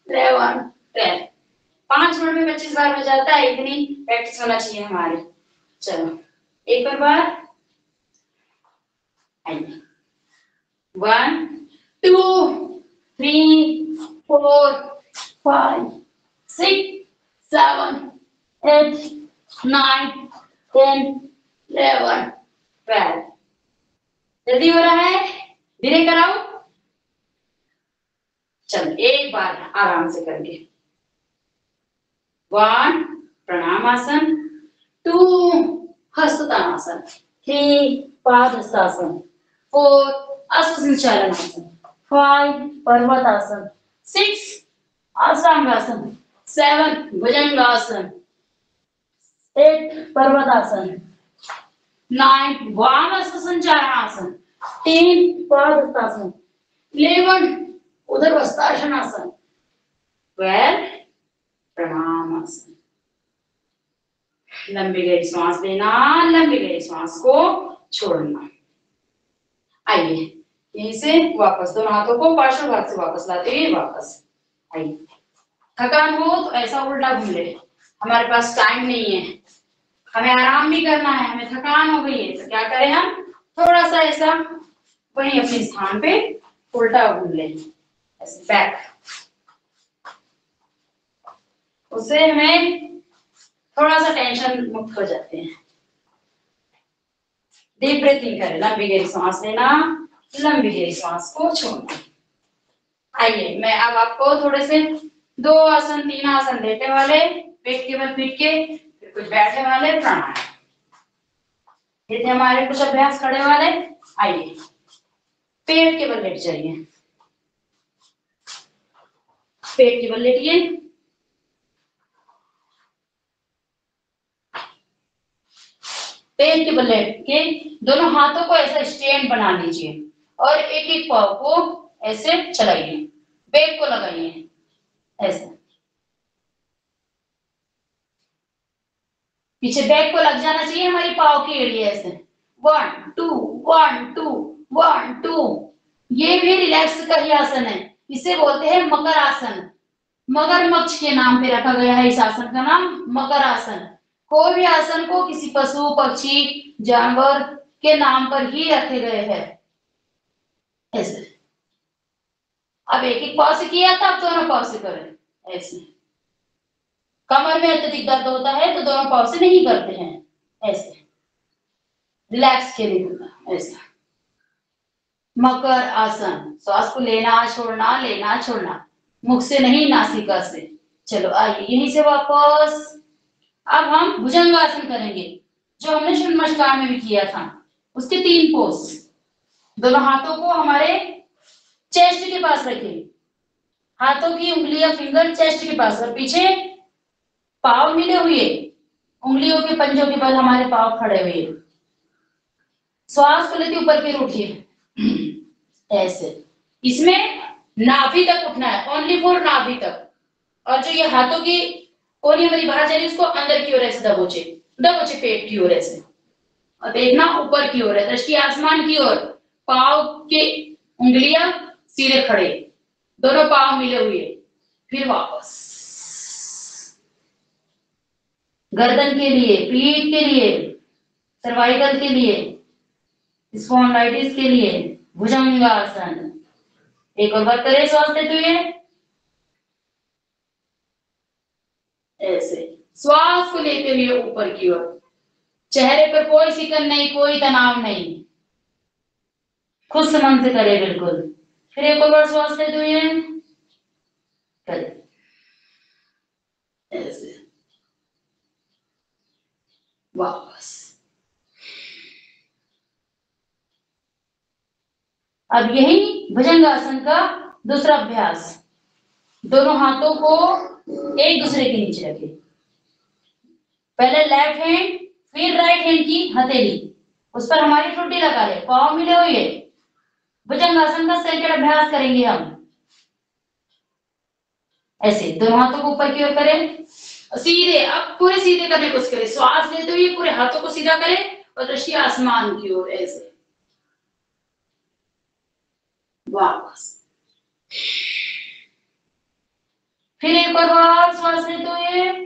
11 12। 5 मिनट में 25 बार हो जाता है, इतनी प्रैक्टिस होना चाहिए हमारे। चलो एक और बार, आइए 1 2 3 4 5 6 7 8 9 10 11 12। जल्दी हो रहा है, धीरे कराओ। चलो एक बार आराम से करके, 1 प्रणामासन, 2 हस्ततानासन, 3 पादहस्तासन, 4 अश्वसंचालनासन, 5 पर्वतासन, 6 अष्टांगासन, 7 भुजंगासन, 8 पर्वतासन, 9 वामहस्तसंचालनासन, 10 पादहस्तासन, 11 उदरवस्त्रासनासन, 12 प्रणामासन। लंबी गहरी सांस लेना, लंबी गहरी सांस को छोड़ना। आइए यहीं से वापस दोनों हाथों को पार्श्व भाग से वापस लाते हुए वापस आइए। थकान हो तो ऐसा उल्टा घूम ले, हमारे पास टाइम नहीं है, हमें आराम भी करना है, हमें थकान हो गई है तो क्या करें, हम थोड़ा सा ऐसा वहीं अपने स्थान पे उल्टा घूम ले, ऐसे बैक। उससे हमें थोड़ा सा टेंशन मुक्त हो जाते हैं। डीप ब्रीथिंग करें, लंबी गहरी सांस लेना, लंबी गहरी सांस को छोड़ना। आइए मैं अब आपको थोड़े से 2 आसन 3 आसन लेटे वाले, पेट के बल पीट के, फिर कुछ बैठने वाले प्राणायाम। ये थे हमारे कुछ अभ्यास खड़े वाले। आइए पेट के बल लेट जाइए, पेट के बल लेटिए, पेट के बल लेट के दोनों हाथों को ऐसा स्टैंड बना लीजिए और एक एक पाँव को ऐसे चलाइए, बैक को लगाइए ऐसे, पीछे बैक को लग जाना चाहिए हमारी पाँव की एड़िया ऐसे। 1 2 1 2 1 2। ये भी रिलैक्स का ही आसन है, इसे बोलते हैं मकर आसन। मगरमच्छ के नाम पे रखा गया है इस आसन का नाम मकर आसन। कोई भी आसन को किसी पशु पक्षी जानवर के नाम पर ही रखे गए हैं ऐसे। अब एक एक पाँव से किया था, अब दोनों पाँव से करें ऐसे। कमर में अत्यधिक दर्द होता है तो दोनों पाँव से नहीं करते हैं ऐसे, रिलैक्स के लिए ऐसा। मकर आसन, श्वास को लेना छोड़ना, मुख से नहीं नासिका से। चलो आइए यहीं से वापस अब हम भुजंगासन करेंगे, जो हमने सूर्य नमस्कार में भी किया था। उसके 3 पोज, दोनों हाथों को हमारे चेस्ट के पास रखें, हाथों की उंगलियां फिंगर चेस्ट के पास और पीछे पाँव मिले हुए, उंगलियों के पंजों के बल हमारे पाँव खड़े हुए। श्वास को लेते ऊपर की ओर उठिए ऐसे। इसमें नाभि तक उठना है, ओनली फॉर नाभि तक। और जो ये हाथों की कोनी हमारी बाहर जा रही है उसको अंदर की ओर ऐसे दबोचे पेट की ओर ऐसे, और देखना ऊपर की ओर है, दृष्टि आसमान की ओर। पाँव के उंगलियां सीधे खड़े, दोनों पाँव मिले हुए। फिर वापस गर्दन के लिए, पीठ के लिए, सर्वाइकल के लिए, स्पॉन्डिलाइटिस के लिए भुजंगासन। एक और बार करें श्वास लेते हुए ऐसे, श्वास को लेते हुए ऊपर की ओर। चेहरे पर कोई सिकन नहीं, कोई तनाव नहीं, खुद मन से करे बिल्कुल। फिर एक और बार श्वास लेते हुए करें ऐसे, वापस। अब यही भुजंगासन का दूसरा अभ्यास, दोनों हाथों को एक दूसरे के नीचे रखें, पहले लेफ्ट हैंड फिर राइट हैंड की हथेली उस पर हमारी ठुड्डी लगा ले, पांव मिले हुए, भुजंगासन का सेकंड अभ्यास करेंगे हम। ऐसे दोनों हाथों को ऊपर की ओर करें, सीधे, अब पूरे सीधे करने की कोशिश करें, श्वास लेते हुए पूरे हाथों को सीधा करें और दृष्टि आसमान की ओर, ऐसे वापस। फिर एक बार श्वास लेते हुए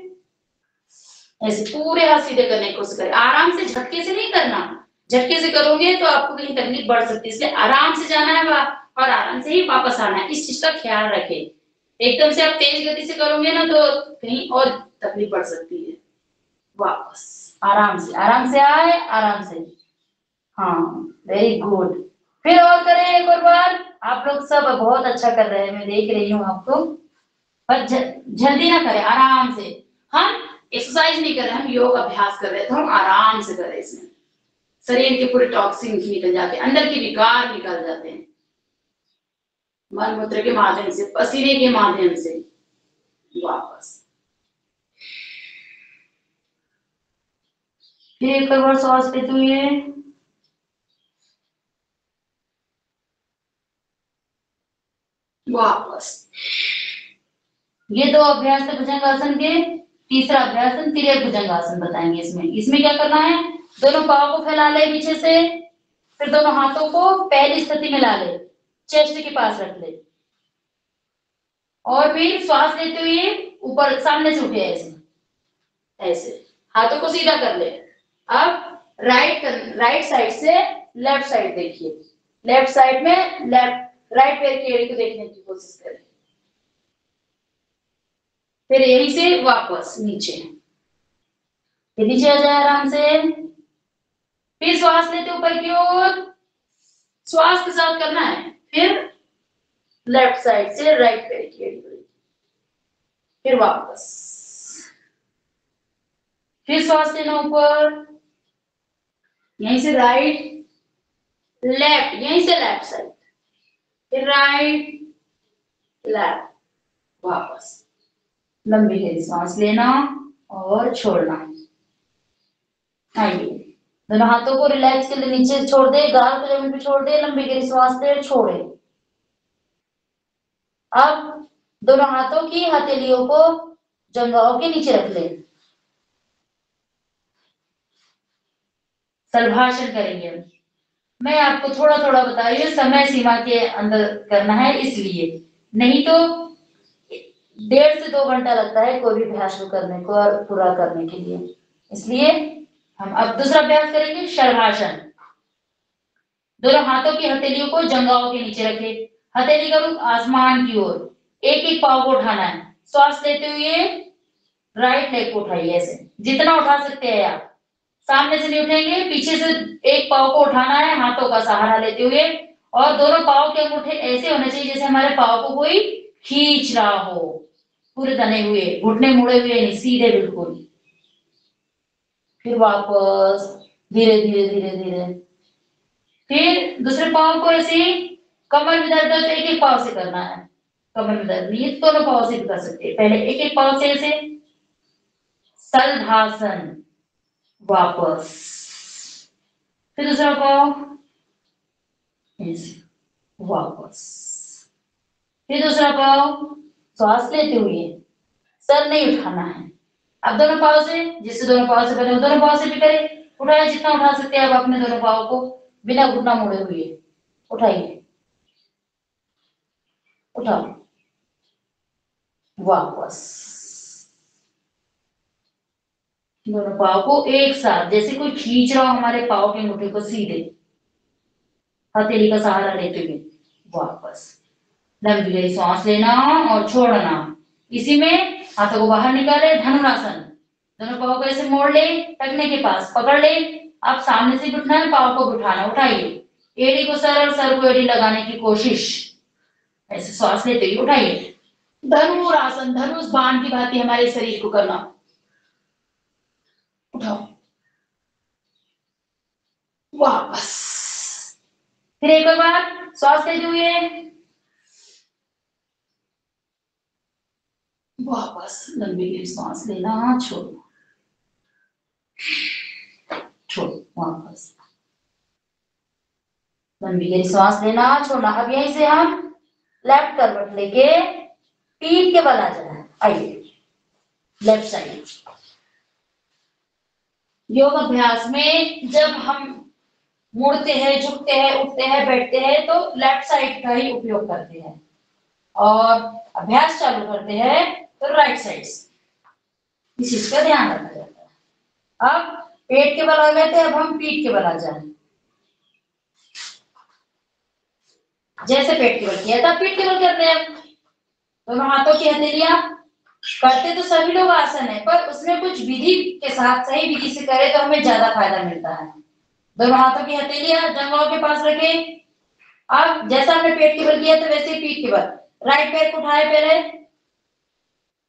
ऐसे पूरे हाथ सीधे करने की कोशिश करें, आराम से, झटके से नहीं करना, झटके से करोगे तो आपको कहीं तकलीफ बढ़ सकती है, इसलिए आराम से जाना है और आराम से ही वापस आना है, इस चीज का ख्याल रखें। एकदम से आप तेज गति से करोगे ना तो कहीं और तकलीफ बढ़ सकती है। वापस आराम से आए, आराम से, हाँ वेरी गुड। फिर और करें एक और बार, आप लोग सब बहुत अच्छा कर रहे हैं, मैं देख रही हूँ आपको, पर जल्दी ना करें, आराम से। हम एक्सरसाइज नहीं कर रहे, हम योग अभ्यास कर रहे हैं, तो हम आराम से करें, इसमें शरीर के पूरे टॉक्सिन निकल जाते हैं, अंदर के विकार निकल जाते हैं, मल मूत्र के माध्यम से, पसीने के माध्यम से। वापस फिर एक बार सांस लेते हुए वापस। ये दो अभ्यास थे भुजंगासन के। तीसरा अभ्यास हम तिर्यक भुजंगासन बताएंगे। इसमें क्या करना है, दोनों पांव को फैला ले पीछे से, फिर दोनों हाथों को पहली स्थिति में ला ले, चेस्ट के पास रख ले, और फिर श्वास लेते हुए ऊपर सामने से उठे, ऐसे ऐसे हाथों को सीधा कर ले। अब राइट साइड से लेफ्ट साइड देखिए, लेफ्ट साइड में राइट पैर की एड़ी को देखने की कोशिश करें, फिर यहीं से वापस नीचे, फिर नीचे आ जाए आराम से। फिर श्वास लेते ऊपर की ओर, श्वास के साथ करना है, फिर लेफ्ट साइड से राइट पैर की एड़ी, फिर वापस, फिर श्वास लेना ऊपर, यहीं से राइट लेफ्ट, यहीं से लेफ्ट साइड, फिर राइट लेफ्ट, वापस। लंबी गहरी सांस लेना और छोड़ना। आइए, दोनों हाथों को रिलैक्स के लिए नीचे छोड़ दे, गाल को जमीन पे छोड़ दे, लंबी गहरी सांस ले, छोड़े। अब दोनों हाथों की हथेलियों को जंघाओं के नीचे रख ले, सलभाषण करेंगे। मैं आपको थोड़ा थोड़ा बता रही हूँ, समय सीमा के अंदर करना है, इसलिए नहीं तो 1.5 से 2 घंटा लगता है कोई भी अभ्यास को करने को और पूरा करने के लिए। इसलिए हम अब दूसरा अभ्यास करेंगे, शर्वासन। दोनों हाथों की हथेलियों को जंघाओं के नीचे रखे, हथेली का रुख आसमान की ओर, एक एक पांव को उठाना है। श्वास लेते हुए राइट लेग को उठाइए, ऐसे जितना उठा सकते हैं आप, सामने से नहीं उठेंगे, पीछे से एक पांव को उठाना है हाथों का सहारा लेते हुए, और दोनों पांव के अंगूठे ऐसे होने चाहिए जैसे हमारे पांव को कोई खींच रहा हो, पूरे तने हुए, घुटने मुड़े हुए नहीं, सीधे बिल्कुल। फिर वापस धीरे धीरे धीरे धीरे, फिर दूसरे पांव को ऐसे कमर में दर्द है तो एक एक पांव से करना है, कमर में दर्द नहीं है तो दोनों पांव से भी कर सकते हैं। पहले एक एक पांव से ऐसे सलभासन, वापस, फिर दूसरा पांव ऐसे, वापस, फिर दूसरा पांव, श्वास लेते हुए, सर नहीं उठाना है। अब दोनों पांव से, जिससे दोनों पांव से बने दोनों पांव से भी करें, उठाए जितना उठा सकते हैं आप अपने दोनों पांव को, बिना घुटना मुड़े हुए उठाइए, उठाओ, वापस। दोनों पांव को एक साथ जैसे कोई खींच रहा हो हमारे पांव के मुट्ठी को, सीधे हथेली का सहारा लेते हुए, वापस। लंबी गहरी सांस लेना और छोड़ना। इसी में हाथों को बाहर निकाले, धनुरासन। दोनों पांव को ऐसे मोड़ ले, टखने के पास पकड़ ले, आप सामने से उठना है, पांव को उठाना, उठाइए, एड़ी को सर और सर को एड़ी लगाने की कोशिश, ऐसे श्वास लेते हुए उठाइए, धनुरासन, धनुष बाण की भांति हमारे शरीर को करना। उठाओ, वापस, फिर एक बार श्वास लेते हुए वापस लंबी सांस लेना, छोड़ो, छोड़ो, वापस लंबी गहरी सांस लेना, छोड़ना। अब यहीं से हम लेफ्ट करवट लेके पीठ के बल आ जाना। आइए, लेफ्ट साइड। योग अभ्यास में जब हम मुड़ते हैं, झुकते हैं, उठते हैं, बैठते हैं तो लेफ्ट साइड का ही उपयोग करते हैं, और अभ्यास चालू करते हैं तो राइट साइड से। इस चीज का ध्यान रखा जाता है। अब पेट के बल आ गए थे, अब हम पीठ के बल आ जाए। जैसे पेट के बल किया था, पीठ के बल करते हैं। दोनों हाथों की हथेलियां, करते तो सभी लोग आसन है, पर उसमें कुछ विधि के साथ सही विधि से करें तो हमें ज्यादा फायदा मिलता है। दोनों हाथों की हथेलियां जंघों के पास रखें। अब जैसा हमने पेट के बल किया था वैसे ही पीठ के बल। राइट पैर को उठाए, पहले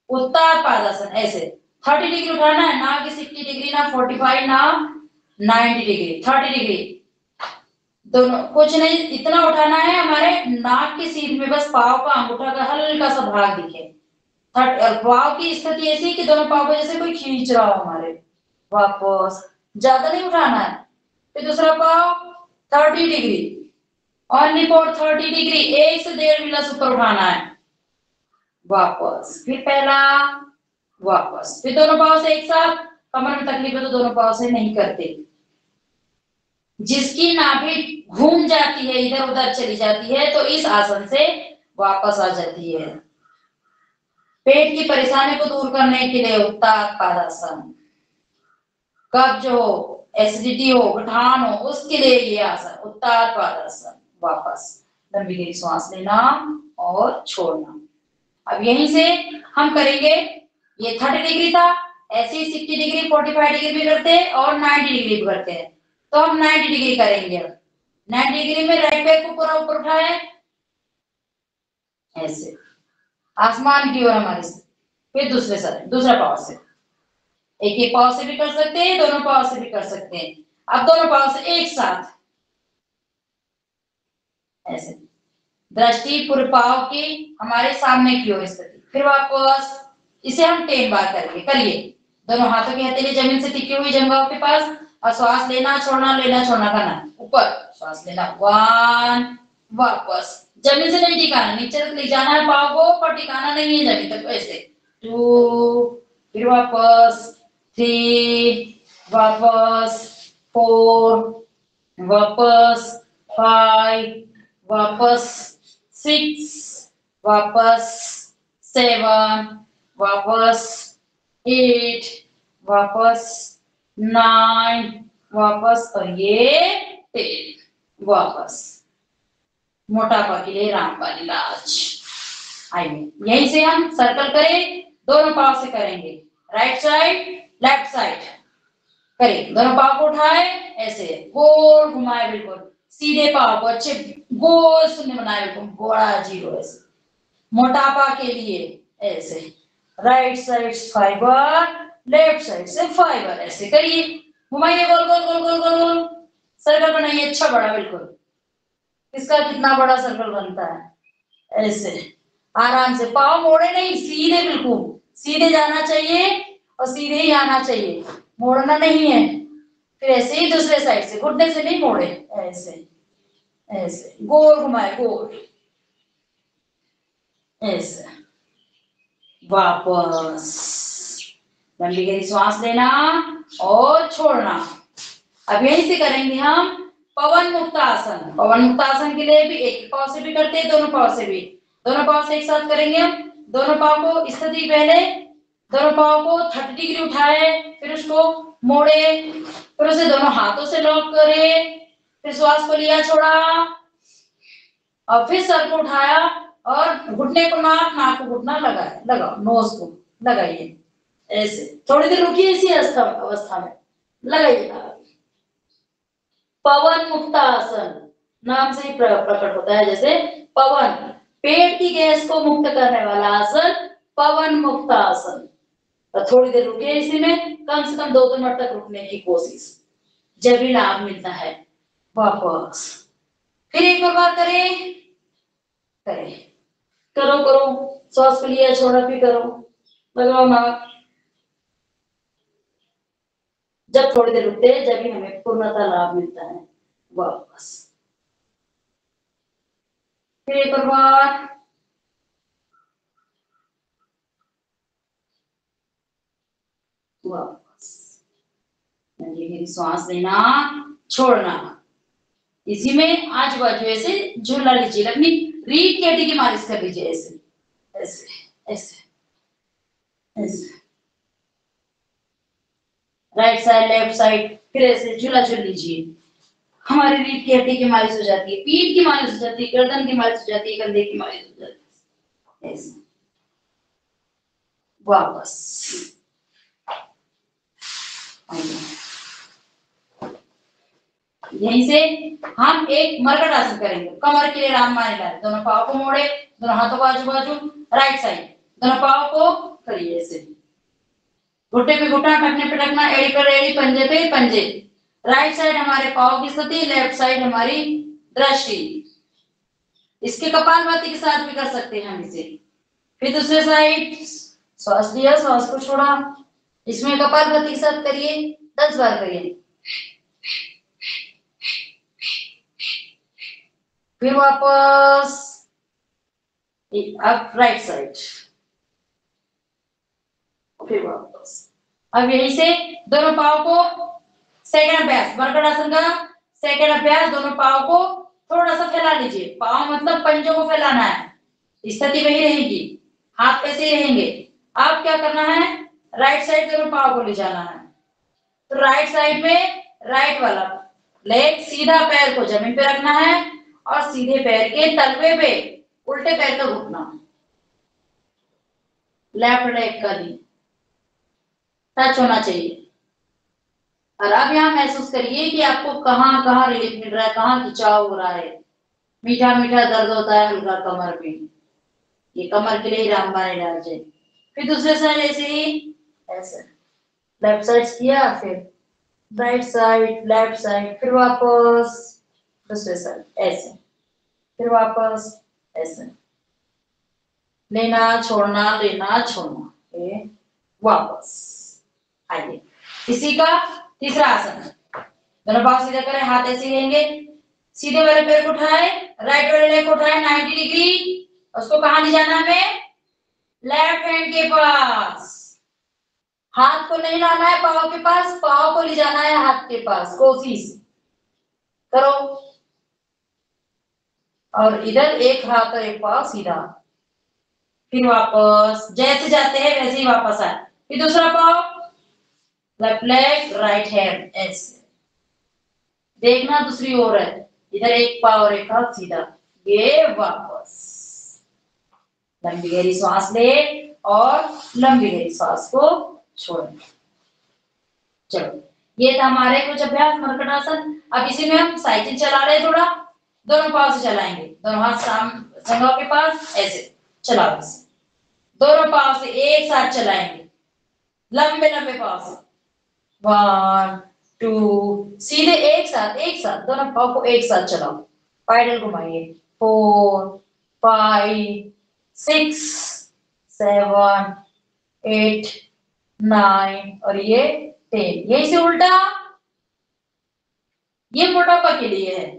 उत्तान पादासन, ऐसे 30 डिग्री उठाना है, ना कि 60 डिग्री, ना 45, ना 90 डिग्री, 30 डिग्री। दोनों कुछ नहीं, इतना उठाना है हमारे नाक की सीध में, बस पांव का अंगूठा का हल्का सा भाग दिखे। पांव की स्थिति ऐसी कि दोनों पांव को जैसे कोई खींच रहा हो हमारे। वापस, ज्यादा नहीं उठाना है। फिर दूसरा पांव 30 डिग्री, ओनली फॉर 30 डिग्री, 1 से 1.5 मिनट ऊपर उठाना है। वापस, फिर पहला, वापस, फिर दोनों पांव से एक साथ। कमर में तकलीफ है तो दोनों पांव से नहीं करते। जिसकी नाभि घूम जाती है, इधर उधर चली जाती है, तो इस आसन से वापस आ जाती है। पेट की परेशानी को दूर करने के लिए उत्तान पादासन, कब्ज हो, एसिडिटी हो, गठान हो, उसके लिए ये आसन उत्तान पादासन। वापस लंबी गहरी सांस लेना और छोड़ना। अब यहीं से हम करेंगे, ये 30 डिग्री था, ऐसे ही 60 डिग्री, 45 डिग्री भी करते हैं और 90 डिग्री भी करते हैं, तो हम 90 डिग्री करेंगे। अब 90 डिग्री में राइट पैर को पूरा ऊपर उठाए, ऐसे आसमान की ओर हमारे से। फिर दूसरे साइड, दूसरा पांव से, एक ही पांव से भी कर सकते हैं, दोनों पांव से भी कर सकते हैं। अब दोनों पांव से एक साथ, ऐसे दृष्टि पूरे पांव की हमारे सामने की ओर स्थिति। फिर वापस, इसे हम 10 बार करेंगे। करिए, दोनों हाथों की हथेली जमीन से टिकी हुई जंघों के पास, और श्वास लेना छोड़ना, लेना छोड़ना करना। ऊपर श्वास लेना, 1, वापस, जमीन से नहीं टिकाना, नीचे तक ले जाना है पांव को, पर टिकाना नहीं है जमीन तक, ऐसे 2, फिर वापस 3, वापस 4, वापस 5, वापस 6, वापस 7, वापस 8, वापस 9, वापस, और ये 10, वापस। मोटापा के लिए रामबाण इलाज। आइए, यहीं से हम सर्कल करें, दोनों पांव से करेंगे, राइट साइड, लेफ्ट साइड। करें, दोनों पांव को उठाए, ऐसे गोल घुमाए, बिल्कुल सीधे पांव को अच्छे गोल शून्य बनाए, बिल्कुल बड़ा जीरो, ऐसे मोटापा के लिए। ऐसे right side fibre, left side से फाइबर, ऐसे करिए, घुमाइए, गोल गोल गोल गोल गोल गोल, सर्कल बनाइए अच्छा बड़ा, बिल्कुल। इसका कितना बड़ा सर्कल बनता है, ऐसे आराम से, पांव मोड़े नहीं, सीधे, बिल्कुल सीधे जाना चाहिए और सीधे ही आना चाहिए, मोड़ना नहीं है। फिर ऐसे ही दूसरे साइड से, घुटने से नहीं मोड़े, ऐसे ऐसे गोल घुमाए, गोल, ऐसे। वापस लंबी गहरी सांस लेना और छोड़ना। अब यहीं से करेंगे हम पवन मुक्त आसन। पवन मुक्त आसन के लिए भी एक पांव से भी करते हैं, दोनों पांव से भी, दोनों पांव से एक साथ करेंगे हम। दोनों पांव को स्थिति, पहले दोनों पांव को 30 डिग्री उठाए, फिर उसको मोड़े, फिर उसे दोनों हाथों से लॉक करे, फिर श्वास को लिया, छोड़ा, और फिर सर को उठाया और घुटने को नाक, नाक को घुटना लगाए, लगाओ, नोज को लगाइए, ऐसे थोड़ी देर रुकिए, इसी अवस्था में लगाइए। पवन मुक्त आसन नाम से ही प्रकट होता है, जैसे पवन, पेट की गैस को मुक्त करने वाला आसन पवन मुक्त आसन। तो थोड़ी देर रुके इसी में, कम से कम 2 मिनट तक रुकने की कोशिश, जब भी लाभ मिलता है। वापस फिर एक और बार करें, करो सांस को लिया छोड़ा फिर करो, लगाओ नाक। जब थोड़ी देर रुकते हैं, जब भी हमें पूर्णतः लाभ मिलता है। वापस फिर एक और बार, वापस मेरी सांस लेना छोड़ना। इसी में आजू बाजू ऐसे झूला लीजिए, अपनी रीढ़ की हड्डी की मालिश कर लीजिए, ऐसे ऐसे ऐसे ऐसे, राइट साइड लेफ्ट साइड, फिर ऐसे झूला झूल लीजिए। हमारी रीढ़ की हड्डी की मालिश हो जाती है, पीठ की मालिश हो जाती है, गर्दन की मालिश हो जाती है, कंधे की मालिश हो जाती है। ऐसे वापस यहीं से हम एक मरकट आसन करेंगे। कमर के लिए रामबाण डालें, दोनों पाँव को मोड़े, दोनों हाथों को आजू बाजू, राइट साइड, दोनों पाँव को करिए ऐसे, घुटने पे घुटना, टखने पे टखना, एड़ी पर एड़ी, पंजे पे पंजे। राइट साइड हमारे पाँव की स्थिति, लेफ्ट साइड हमारी दृष्टि। इसके कपालभाति के साथ भी कर सकते हैं हम इसे। फिर दूसरे साइड श्वास लिया, श्वास को छोड़ा, इसमें कपालभाति के साथ करिए, 10 बार करिए। फिर वापस अब राइट साइड, फिर वापस। अब यहीं से दोनों पाँव को सेकंड अभ्यास, मरकट आसन का सेकंड अभ्यास, दोनों पाँव को थोड़ा सा फैला लीजिए। पाँव मतलब पंजों को फैलाना है, स्थिति वही रहेगी, हाथ कैसे ही रहेंगे। अब क्या करना है, राइट साइड दोनों पाँव को ले जाना है। तो राइट साइड में राइट वाला लेग, सीधा पैर को जमीन पे रखना है और सीधे पैर के तलवे पे उल्टे पैर का घुटना, लेफ्ट लेग का नी टच होना चाहिए। और अब यहाँ महसूस करिए कि आपको कहाँ कहाँ रिलीफ मिल रहा है, कहाँ खिंचाव हो रहा है। मीठा मीठा दर्द होता है हल्का कमर में, ये कमर के लिए रामबाण इलाज है। फिर दूसरे साइड ऐसे ही, ऐसे लेफ्ट साइड किया, फिर राइट साइड, लेफ्ट साइड, फिर वापस दूसरे साइड ऐसे, फिर वापस ऐसे, लेना छोड़ना, लेना छोड़ना, ये वापस। आइए इसी का तीसरा आसन, दोनों पाँव सीधा करें, हाथ ऐसे रहेंगे, सीधे वाले पैर को उठाए, राइट वाले लेग को उठाए 90 डिग्री, उसको कहाँ ले जाना हमें, लेफ्ट हैंड के पास। हाथ को नहीं लाना है पाँव के पास, पाँव को ले जाना है हाथ के पास, कोशिश करो। और इधर एक हाथ और एक पाँव सीधा, फिर वापस जैसे जाते हैं वैसे ही वापस आए। फिर दूसरा पाँव, लेफ्ट लेग राइट हैंड, ऐसे देखना दूसरी ओर है, इधर एक पाँव और एक हाथ सीधा, ये वापस। लंबी गहरी सांस ले और लंबी गहरी सांस को छोड़ें। चलो ये था हमारे कुछ अभ्यास मरकट आसन। अब इसी में हम साइकिल चला रहे हैं, थोड़ा दोनों पाँव से चलाएंगे, दोनों हाथ संघों के पास ऐसे चलाओ, इसे दोनों पाँव से एक साथ चलाएंगे, लंबे लंबे पाँव से। 1 2 सीधे एक साथ दोनों पाँव को एक साथ चलाओ, पैडल घुमाइए। 4 5 6 7 8 9 और ये 10। यही से उल्टा, ये मोटापा के लिए है,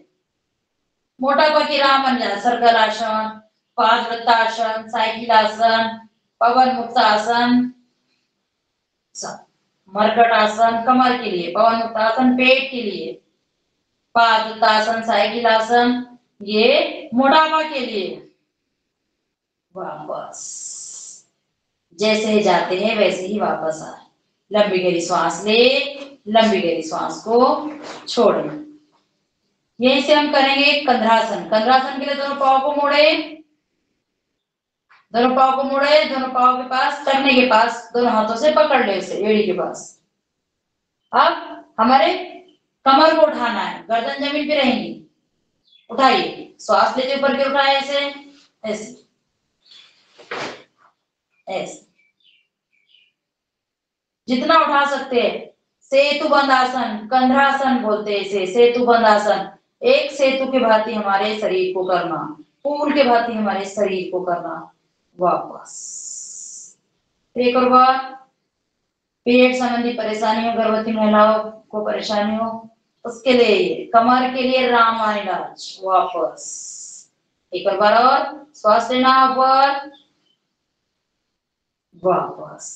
मोटापा की राह बन जाए। सर्कल आसन, पादवृत्तासन, साइकिल आसन, पवन मुक्त आसन, मरकट आसन कमर के लिए, पवन मुक्त आसन पेट के लिए, पादवृत्तासन, साइकिल आसन ये मोटापा के लिए। वापस जैसे जाते हैं वैसे ही वापस आए। लंबी गहरी सांस ले, लंबी गहरी सांस को छोड़ें। यहीं से हम करेंगे कंधरासन। कंधरासन के लिए दोनों पाँव को मोड़े, दोनों पाँव को मोड़े, दोनों पाँव के पास टखने के पास दोनों हाथों से पकड़ ले इसे एड़ी के पास। अब हमारे कमर को उठाना है, गर्दन जमीन पे रहेंगी, उठाइए, श्वास लेते ऊपर के उठाए ऐसे, ऐसे ऐसे जितना उठा सकते हैं। सेतु बंधासन, कंधरासन बोलते हैं इसे, सेतु बंधासन। एक सेतु के भांति हमारे शरीर को करना, पुल के भांति हमारे शरीर को करना। वापस एक और बार। पेट संबंधी परेशानियों, गर्भवती महिलाओं को परेशानी हो, उसके लिए, कमर के लिए रामबाण इलाज। वापस एक और बार और श्वास लेना ऊपर, वापस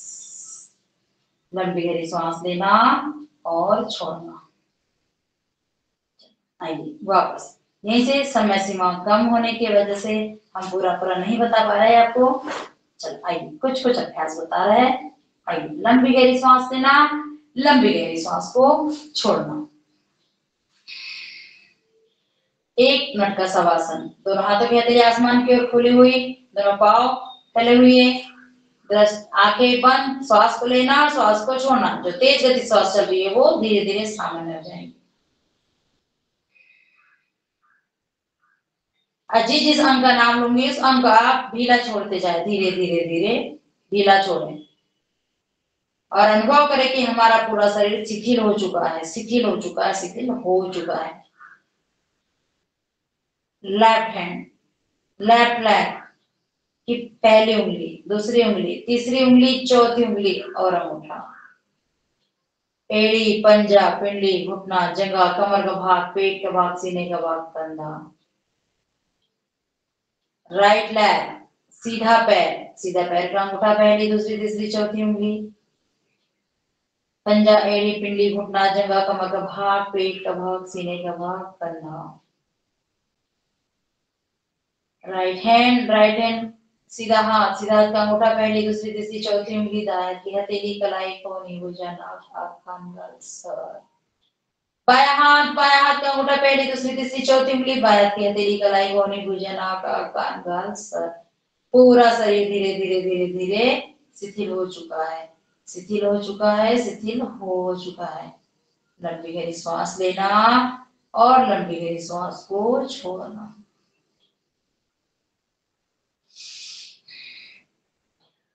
लंबी गहरी सांस लेना और छोड़ना। आइए वापस। यहीं से समय सीमा कम होने की वजह से हम पूरा नहीं बता पा रहे हैं आपको। चल आइए, कुछ कुछ अभ्यास बता रहे हैं। आइए, लंबी गहरी सांस लेना, लंबी गहरी सांस को छोड़ना। 1 मिनट का शवासन। दोनों हाथों की हथेली आसमान की ओर खुली हुई, दोनों पांव फैले हुए, आंखें बंद। श्वास को लेना, श्वास को छोड़ना। जो तेज गति श्वास चल रही है वो धीरे धीरे सामान्य हो जाएगी। जिस अंग का नाम लूंगी उस अंग को आप ढीला छोड़ते जाए, धीरे धीरे धीरे ढीला छोड़ें और अनुभव करें कि हमारा पूरा शरीर शिथिल हो चुका है, शिथिल हो चुका है, शिथिल हो चुका है। लेफ्ट हैंड, लेफ्ट लेग की पहली उंगली, दूसरी उंगली, तीसरी उंगली, चौथी उंगली और अंगूठा। एड़ी, पंजा, पिंडली, घुटना, जंघा, कमर का भाग, पेट का भाग, सीने का भाग, कंधा। राइट लेग, सीधा पैर का अंगूठा, पहली, दूसरी, तीसरी, चौथी उंगली। पंजा, एड़ी, पिंडली, घुटना, जंघा, कमर का भाग, पेट का भाग, सीने का भाग, कंधा। राइट हैंड, सीधा हाथ का अंगूठा, पहली, दूसरी, तीसरी, चौथी उंगली, दाएं की हथेली, कलाई, कोहनी, भुजा, नाक, आंख, कान, गाल, सर। बायां हाथ का अंगूठा, पहली, दूसरी, तीसरी, चौथी उंगली, बायां की हथेली, कलाई, कोहनी, भुजा, नाक, आंख, कान, गाल, सर। पूरा शरीर धीरे धीरे धीरे धीरे शिथिल हो चुका है, शिथिल हो चुका है, शिथिल हो चुका है। लंबी गहरी श्वास लेना और लंबी गहरी श्वास को छोड़ना।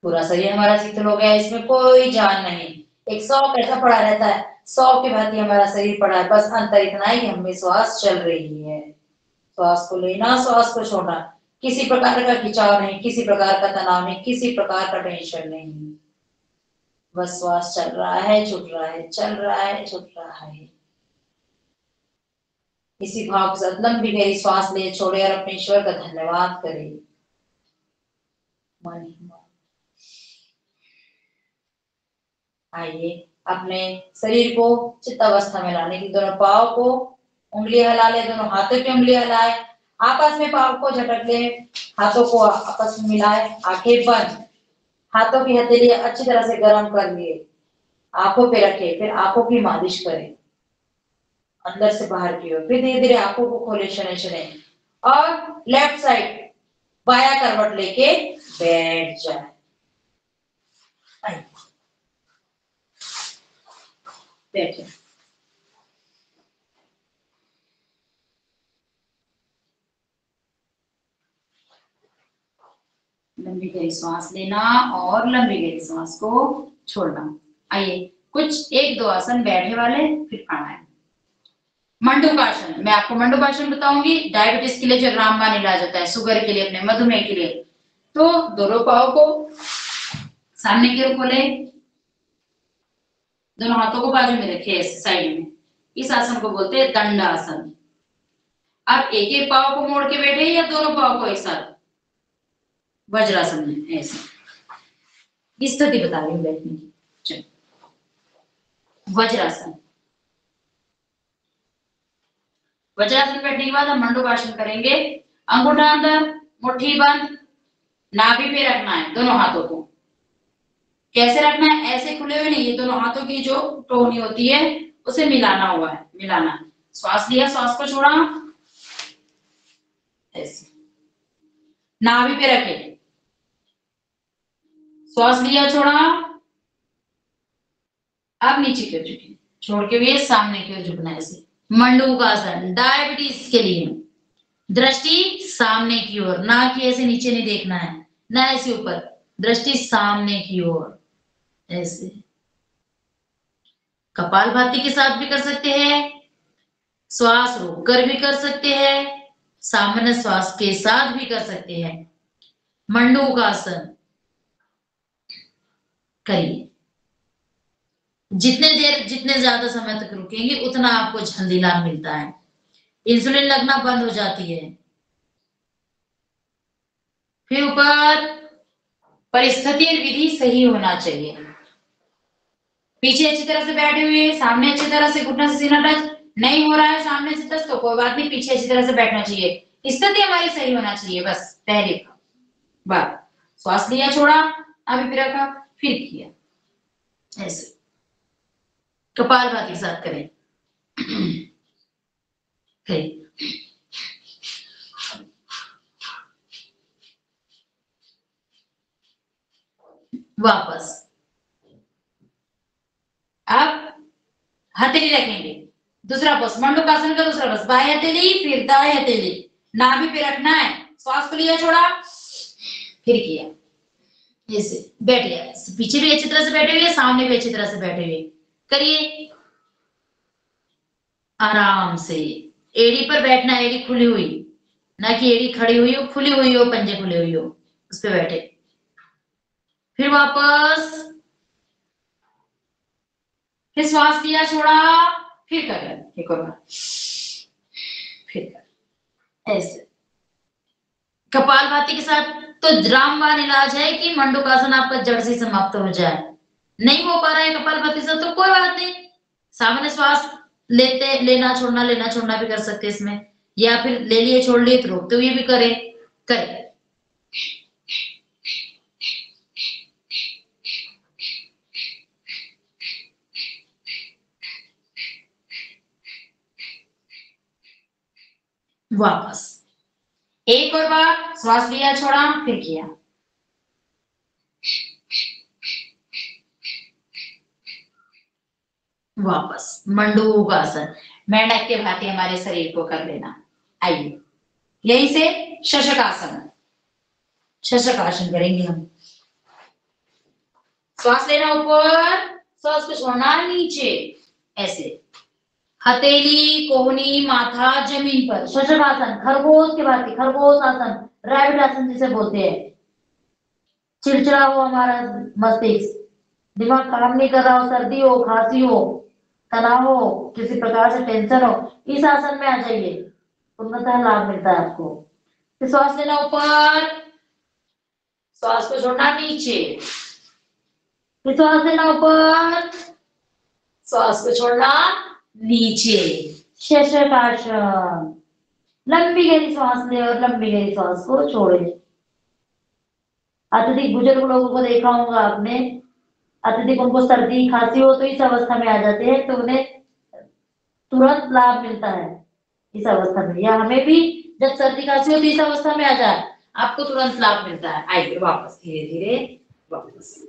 पूरा शरीर हमारा शिथिल हो गया, इसमें कोई जान नहीं। एक शॉक ऐसा पड़ा रहता है, शॉक के भांति हमारा शरीर पड़ा है। बस अंतर इतना है कि हमें श्वास चल रही है। श्वास को लेना, श्वास को छोड़ना। किसी प्रकार का खिंचाव नहीं, किसी प्रकार का तनाव नहीं, किसी प्रकार का टेंशन नहीं। बस श्वास चल रहा है, छूट रहा है, चल रहा है, छूट रहा है। इसी भाव के साथ लंबी गहरी श्वास ले, छोड़े और अपने ईश्वर का धन्यवाद करें। मन ही मन। आइए अपने शरीर को चित्त अवस्था में लाने की, दोनों पाँव को उंगली हिला ले, दोनों हाथों की उंगली हिलाए, आपस में पाँव को झटक ले, हाथों को आपस में मिलाए, आंखें बंद, हाथों की हथेली अच्छी तरह से गर्म कर लिए, आंखों पे रखे, फिर आंखों की मालिश करें अंदर से बाहर की ओर। फिर धीरे धीरे आंखों को खोले, शने शने, और लेफ्ट साइड बाया करवट लेके बैठ जाए। बैठे। लंबी गहरी सांस लेना और लंबी गहरी सांस को छोड़ना। आइए कुछ 1-2 आसन बैठे वाले, फिर प्राणायाम। मंडूकासन, मैं आपको मंडूकासन बताऊंगी। डायबिटीज के लिए जो रामबाण इलाज होता है, शुगर के लिए, अपने मधुमेह के लिए। तो दोनों पाँव को सामने की ओर खोले, दोनों हाथों को बाजू में रखे ऐसे साइड में। इस आसन को बोलते हैं दंडासन। अब एक एक पाँव को मोड़ के बैठे या दोनों पाँव को एक साथ वज्रासन में ऐसे। स्थिति बता रही हूँ बैठने की। चलो वज्रासन। वज्रासन बैठने के बाद हम मंडूकासन करेंगे। अंगूठा अंदर, मुट्ठी बंद, नाभि पे रखना है दोनों हाथों को। कैसे रखना है? ऐसे खुले हुए नहीं, ये दोनों हाथों की जो टोनी होती है उसे मिलाना हुआ है, मिलाना। श्वास लिया, श्वास को छोड़ा, ऐसे नाभि पे रखे, श्वास लिया, छोड़ा, अब नीचे की ओर झुके, छोड़ के भी सामने की ओर झुकना। ऐसे मंडूकासन डायबिटीज के लिए, दृष्टि सामने की ओर, ना कि ऐसे नीचे नहीं देखना है, ना ऐसे ऊपर, दृष्टि सामने की ओर ऐसे। कपालभाति के साथ भी कर सकते हैं, श्वास रोककर भी कर सकते हैं, सामान्य श्वास के साथ भी कर सकते हैं। मंडूकासन करिए। जितने ज्यादा समय तक रुकेंगे उतना आपको जल्दी लाभ मिलता है, इंसुलिन लगना बंद हो जाती है। फिर ऊपर परिस्थिति और विधि सही होना चाहिए। पीछे अच्छी तरह से बैठे हुए, सामने अच्छी तरह से घुटना से सीना टच नहीं हो रहा है, सामने से टच तो कोई बात नहीं, पीछे अच्छी तरह से बैठना चाहिए, स्थिति हमारी सही होना चाहिए, बस पहले बात। श्वास लिया, छोड़ा, अभी फिर रखा, फिर किया, ऐसे कपालभाति के साथ करें। वापस अब हथेली रखेंगे, दूसरा बस मंडूकासन का दूसरा बस, बाएं हथेली फिर दाएं हथेली, नाभि पे रखना है, श्वास को लिया, छोड़ा, फिर किया, ऐसे बैठ गया। पीछे भी अच्छी तरह से बैठे हुए, सामने भी अच्छी तरह से बैठे हुए, करिए आराम से। एड़ी पर बैठना, एड़ी खुली हुई, ना कि एड़ी खड़ी हुई हो, खुली हुई हो, पंजे खुले हुई हो, उस पे बैठे। फिर वापस, फिर श्वास लिया, छोड़ा, फिर कर, एक और बार, फिर कर, ऐसे। कपालभाति के साथ तो रामबाण इलाज है कि मंडूकासन आपका जड़ से समाप्त हो जाए। नहीं हो पा रहा है कपालभाति से तो कोई बात नहीं, सामान्य श्वास लेना छोड़ना भी कर सकते हैं इसमें, या फिर ले लिए छोड़ लिए तो रोकते हुए भी करें। वापस एक और बार, श्वास लिया, छोड़ा, फिर किया, वापस मंडूकासन। मेंढक के भांति हमारे शरीर को कर लेना। आइए यहीं से शशकासन करेंगे हम। श्वास लेना ऊपर, श्वास को छोड़ना नीचे, ऐसे हथेली, कोहनी, माथा जमीन पर। शशकासन, खरगोश के भांति, खरगोश आसन, रैबिट आसन जिसे बोलते हैं। चिड़चिड़ा हो हमारा मस्तिष्क, दिमाग काम नहीं कर रहा हो, सर्दी हो, खांसी हो, तनाव हो, किसी प्रकार से टेंशन हो, इस आसन में आ जाइए, पूर्णतः लाभ मिलता है आपको। फिर श्वास लेना ऊपर, श्वास को छोड़ना नीचे, फिर श्वास लेना ऊपर, श्वास को छोड़ना नीचे, शशकासन। लंबी गहरी श्वास ले और लंबी गहरी श्वास को छोड़े। अत्यधिक बुजुर्ग लोगों को देखा होगा आपने, अत्यधिक उनको सर्दी खांसी हो तो इस अवस्था में आ जाते हैं, तो उन्हें तुरंत लाभ मिलता है इस अवस्था में, या हमें भी जब सर्दी खांसी हो तो इस अवस्था में आ जाए, आपको तुरंत लाभ मिलता है। आइए वापस धीरे धीरे वापस।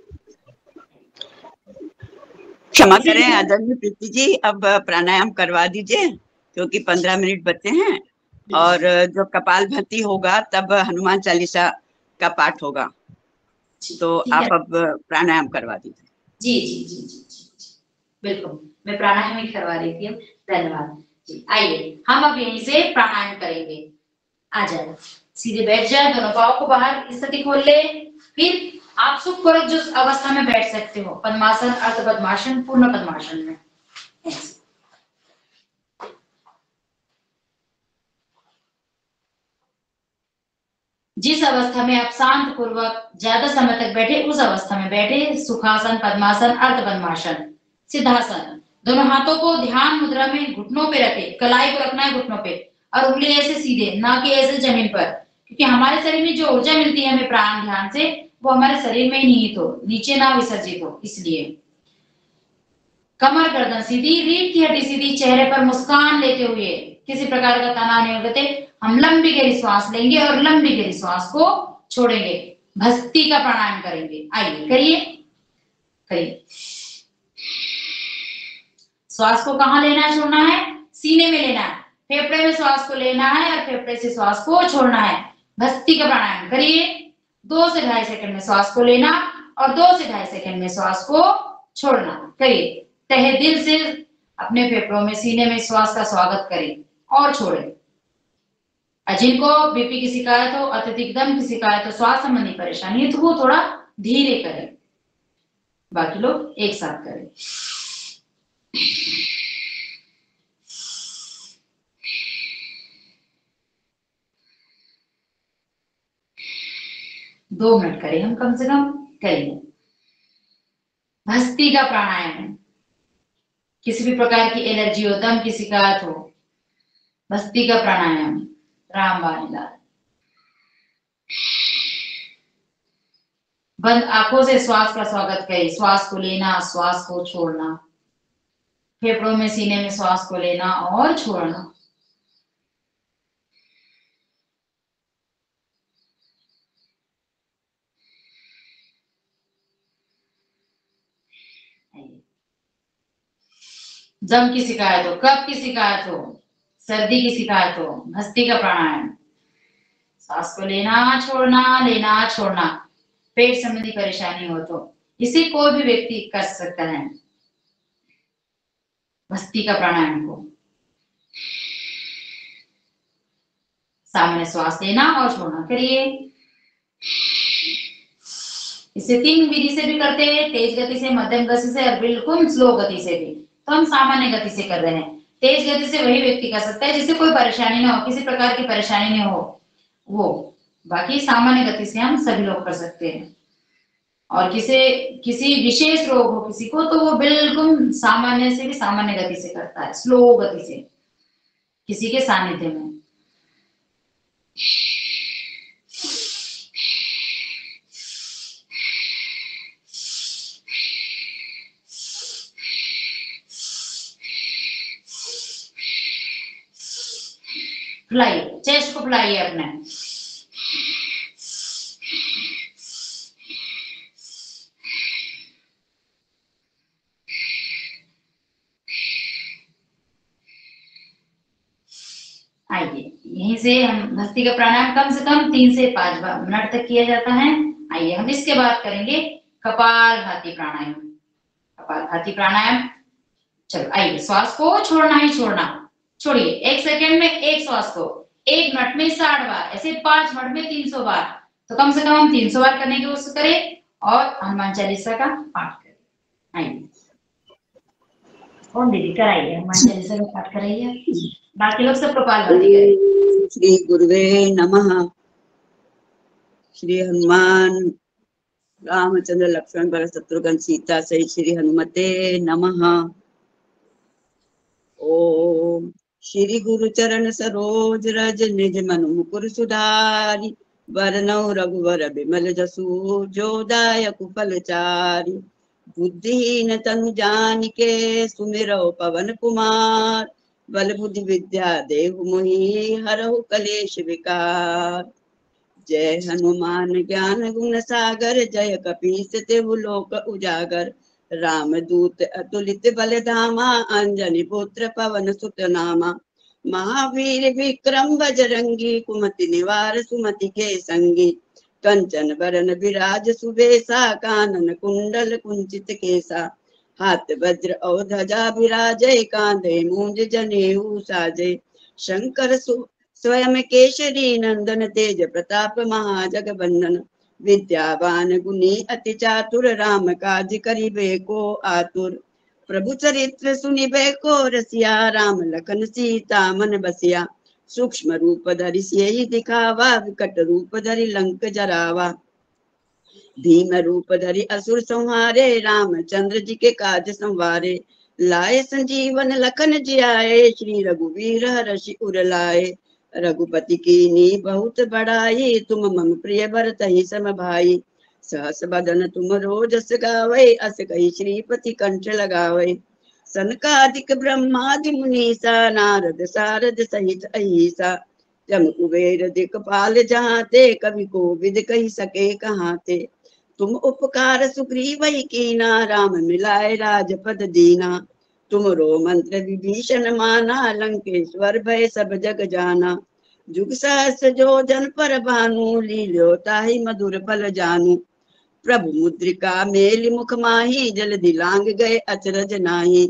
क्षमा करें आदरणीय प्रीति जी, अब प्राणायाम करवा दीजिए क्योंकि 15 मिनट बचे हैं, और जो कपालभाति होगा तब हनुमान चालीसा का पाठ होगा, तो आप अब प्राणायाम करवा दीजिए। जी जी जी जी जी बिल्कुल, मैं प्राणायाम ही करवा रही थी। धन्यवाद जी। आइए हम अब यहीं से प्राणायाम करेंगे। आ जाए, सीधे बैठ जाए, दोनों पाँव को बाहर स्थिति खोल ले, फिर आप सुखपूर्वक जो अवस्था में बैठ सकते हो, पद्मासन, अर्ध पद्मासन, पूर्ण पद्मासन में। जिस अवस्था में आप शांत पूर्वक ज्यादा समय तक बैठे, उस अवस्था में बैठे। सुखासन, पद्मासन, अर्ध पद्मासन, सिद्धासन। दोनों हाथों को ध्यान मुद्रा में घुटनों पे रखे, कलाई को रखना है घुटनों पे, और उंगली ऐसे सीधे, ना कि ऐसे जमीन पर, क्योंकि हमारे शरीर में जो ऊर्जा मिलती है हमें प्राण ध्यान से, वो हमारे शरीर में ही निहित हो, नीचे ना विसर्जित हो। इसलिए कमर गर्दन सीधी, रीढ़ की हड्डी सीधी, चेहरे पर मुस्कान लेते हुए, किसी प्रकार का तनाव नहीं होते। हम लंबी गहरी श्वास लेंगे और लंबी गहरी श्वास को छोड़ेंगे, भस्ती का प्राणायाम करेंगे। आइए करिए। श्वास को कहाँ लेना है, छोड़ना है, सीने में लेना है। फेफड़े में श्वास को लेना है और फेफड़े से श्वास को छोड़ना है। भस्त्रिका का प्राणायाम करिए। 2 से 2.5 सेकंड में श्वास को लेना और 2 से 2.5 सेकंड में श्वास को छोड़ना। करिए। तहे दिल से अपने फेफड़ों में, सीने में श्वास का स्वागत करें और छोड़ें। जिनको बीपी की शिकायत हो, अत्यधिक दम की शिकायत हो, श्वास संबंधी परेशानी है, तो वो थोड़ा धीरे करें। बाकी लोग एक साथ करें। दो मिनट करें हम, कम से कम करिए। भस्त्रिका का प्राणायाम। किसी भी प्रकार की एलर्जी हो, दम की शिकायत हो, भस्त्रिका का प्राणायाम। रामबाण इलाज। बंद आंखों से श्वास का स्वागत करें। श्वास को लेना, श्वास को छोड़ना। फेफड़ों में, सीने में श्वास को लेना और छोड़ना। दम की शिकायत हो, कफ की शिकायत हो, सर्दी की शिकायत हो, भस्त्रिका का प्राणायाम। सांस को लेना छोड़ना। पेट संबंधी परेशानी हो तो इसे कोई भी व्यक्ति कर सकता है। भस्त्रिका का प्राणायाम को सामान्य श्वास लेना और छोड़ना करिए। इसे 3 विधि से भी करते हैं, तेज गति से, मध्यम गति से और बिल्कुल स्लो गति से भी। तो हम सामान्य गति से कर रहे हैं। तेज गति से वही व्यक्ति कर सकता है जिसे कोई परेशानी ना हो, किसी प्रकार की परेशानी ना हो वो। बाकी सामान्य गति से हम सभी लोग कर सकते हैं। और किसी विशेष रोग हो किसी को, तो वो बिल्कुल सामान्य से भी सामान्य गति से करता है, स्लो गति से, किसी के सानिध्य में। फुलाइए, चेस्ट को फुलाइए अपने। आइए, यहीं से हम भस्त्रिका का प्राणायाम कम से कम 3 से 5 मिनट तक किया जाता है। आइए हम इसके बाद करेंगे कपालभाति प्राणायाम। कपालभाति प्राणायाम। चलो आइए, श्वास को छोड़ना ही छोड़ना। छोड़िए। 1 सेकंड में एक श्वास को, 1 मिनट में 60 बार, ऐसे 5 मिनट में 300 बार। तो कम से कम हम 300 बार करने की कोशिश करें और हनुमान चालीसा का पाठ करें। आइए, कौन दीदी कराइए, हनुमान चालीसा का पाठ कराइए। बाकी लोग सब कपालभाति करें। श्री गुरुवे नमः। श्री हनुमान रामचंद्र लक्ष्मण भरत शत्रुघ्न सीता सहित श्री हनुमते नमः। ओम श्री गुरु चरण सरोज रज निज मन मुकुर सुधारी। वरनौ रघुवर बिमल जसु जो दायक फलचारी। बुद्धिहीन तनु जानिके सुमिरौ पवन कुमार। बल बुद्धि विद्या देहु मोहि हरहु कलेश विकार। जय हनुमान ज्ञान गुण सागर जय कपीस तिहु लोक उजागर। रामदूत अतुलित बल धामा अंजनी पुत्र पवन सुत नामा। महावीर विक्रम बजरंगी कुमति निवार सुमति के संगी। कंचन बरन विराज सुबेसा कानन कुंडल कुंचित केसा। हाथ वज्र और ध्वजा विराजय कांधे मूंज जनेऊ साजय। शंकर स्वयं केशरी नंदन तेज प्रताप महाजगबंदन। विद्यावान गुणी अति चातुर राम काज करिबे को आतुर। प्रभु चरित्र सुनिबे को रसिया राम लखन सीता मन बसिया। सूक्ष्म रूप धरि सियहि दिखावा विकट रूप धरि लंक जरावा। भीम रूप धरि असुर संहारे रामचंद्र जी के काज संवारे। लाए संजीवन लखन जियाए श्री रघुवीर हर्षि उर लाए। रघुपति कीन्ही बहुत बड़ाई तुम मम प्रिय भरतहि सम भाई। सहस बदन तुम रोजस गावै अस कहि श्रीपति कंठ लगावै। सनकादिक ब्रह्मादि मुनीसा नारद सारद सहित अहिसा। जम कुबेर दिक्पाल जहाते कवि कोविद कहि सके कहाते। तुम उपकार सुग्रीव कीना राम मिलाए राजपद दीना। तुमरो मंत्र विभीषण माना, लंकेश्वर भय सब जग जाना। जुग सहस्र जो जन पर भानु, लील्यो ताहि मधुर फल जानू। प्रभु मुद्रिका मेलि मुख माही, जल दिलांग गए अचरज नाही।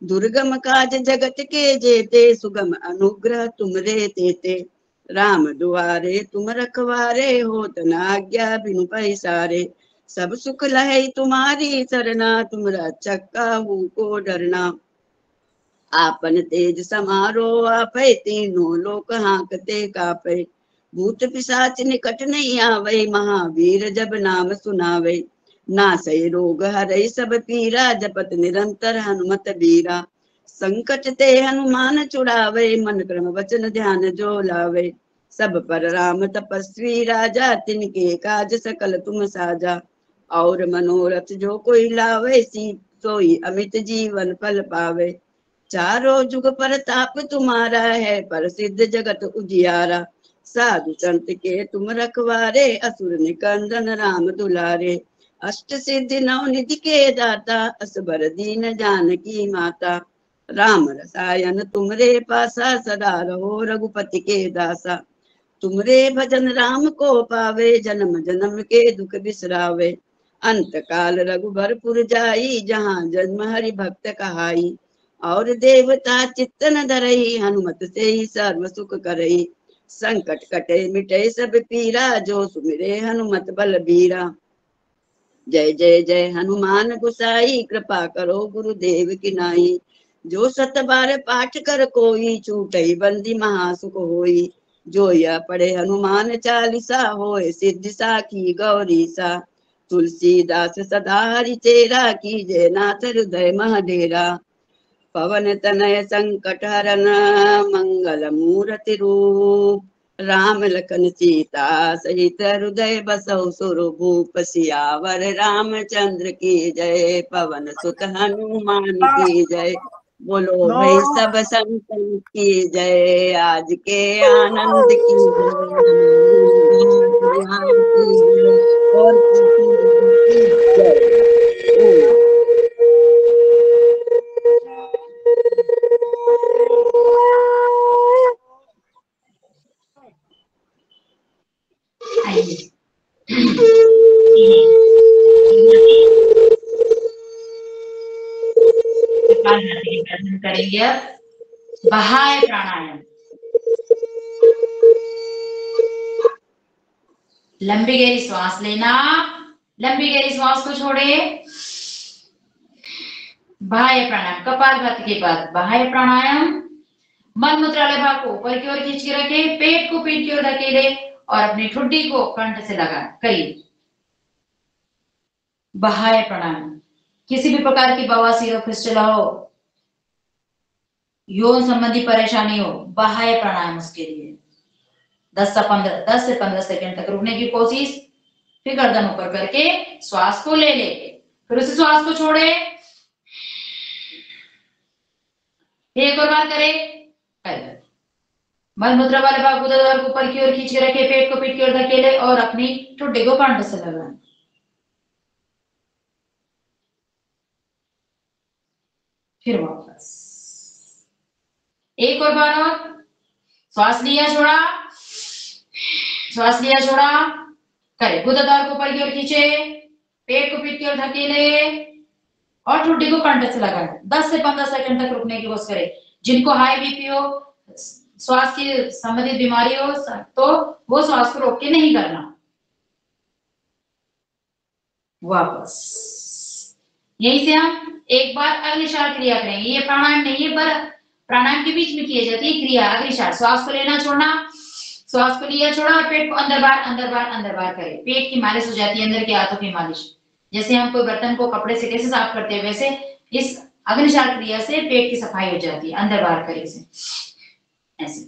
दुर्गम काज जगत के जेते, सुगम अनुग्रह तुमरे तेते। राम दुआरे तुम रखवारे, होत न आज्ञा बिनु पैसारे। सब सुख लहै तुम्हारी सरना, तुम रक्षक काहू को डरना। आपन तेज समारो आपै, तीनों लोक हांकते कापै। भूत पिशाच निकट नहीं आवै, महावीर जब नाम सुनावै। नासै रोग हरै सब पीरा, जपत निरंतर हनुमत बीरा। संकट ते हनुमान छुड़ावे, मन क्रम वचन ध्यान जो लावे। सब पर राम तपस्वी राजा, तिनके काज सकल तुम साजा। और मनोरथ जो कोई लावे, सोई अमित जीवन फल पावे। चारों जुग परताप तुम्हारा है, प्रसिद्ध जगत उजियारा। साधु संत के तुम रखवारे, असुर निकंदन राम दुलारे। अष्ट सिद्धि नव निधि के दाता, असबर दीन जानकी माता। राम रसायन तुमरे पासा, सदा रहो रघुपति के दासा। तुमरे भजन राम को पावे, जन्म जन्म के दुख बिसरावे। अंत काल रघुबर जाई, जहाँ जन्म हरि भक्त कहाई। और देवता चित्त न धरई, हनुमत से ही सर्व सुख करई। संकट कटे मिटे सब पीरा, जो सुमिरे हनुमत बल बीरा। जय जय जय हनुमान गोसाई, कृपा करो गुरुदेव की नाई। जो सत बार पाठ कर कोई, छूटई बंदी महासुख होई। जो यह पढ़े हनुमान चालीसा, होए सिद्धि साखी गौरीसा। तुलसीदास सदा हरि चेरा, कीजय नाथ हृदय मह डेरा। पवन तनय संकट हरन, मंगल मूर्ति रूप। राम लखन सीता सहित हृदय बसौ सुरभूप। सियावर रामचंद्र की जय, पवन सुत हनुमान की जय। बोलो भाई सब संतन की जय, आज के आनंद की जय, कल्याण की जय, और की जय। ओम। आइए प्रदर्शन करेंगे। बाह्य प्राणायाम। लंबी गहरी श्वास लेना, लंबी गहरी श्वास को छोड़े। बाह्य प्राणायाम, कपालभाति के बाद बाह्य प्राणायाम। मन मुद्रालय भाग को ऊपर की ओर खींच के रखे, पेट को पीठ की ओर धकेले और अपनी ठुड्डी को कंठ से लगा करिए। बाह्य प्राणायाम। किसी भी प्रकार की बवासीर हो, फिस्टुला हो, यौन संबंधी परेशानी हो, बाह्य प्राणायाम उसके लिए 10 से 15 सेकंड तक रुकने की कोशिश। फिर गर्दन ऊपर करके श्वास को ले फिर उस श्वास को छोड़े। एक और बार करें। मल मुद्रा वाले भाग गुदाद्वार को ऊपर की ओर खींच के रखे, पेट को पीठ की ओर धकेले और अपनी ठुड्डी को कंठ से लगाएं। फिर वापस एक और बार और। श्वास लिया छोड़ा, श्वास लिया छोड़ा। करे गुदाद्वार को ऊपर की ओर खींचे, पेट को पीठ की ओर धकेले और ठुड्डी को कंठ से लगाएं। 10 से 15 सेकंड तक रुकने की कोशिश करें। जिनको हाई बीपी हो, श्वास की संबंधित बीमारी हो, तो वो श्वास को रोक के नहीं करना। वापस यहीं से हम एक बार अग्निशार क्रिया करेंगे। ये प्राणायाम नहीं है, पर प्राणायाम के बीच में की जाती है क्रिया अग्निशार। श्वास को लेना छोड़ना, श्वास को लिया छोड़ा और पेट को अंदर बाहर अंदर बाहर अंदर बाहर करें। पेट की मालिश हो जाती है, अंदर के हाथों की मालिश। जैसे हम कोई बर्तन को कपड़े से कैसे साफ करते हैं, वैसे इस अग्निशार क्रिया से पेट की सफाई हो जाती है। अंदर बाहर करें इसे ऐसे।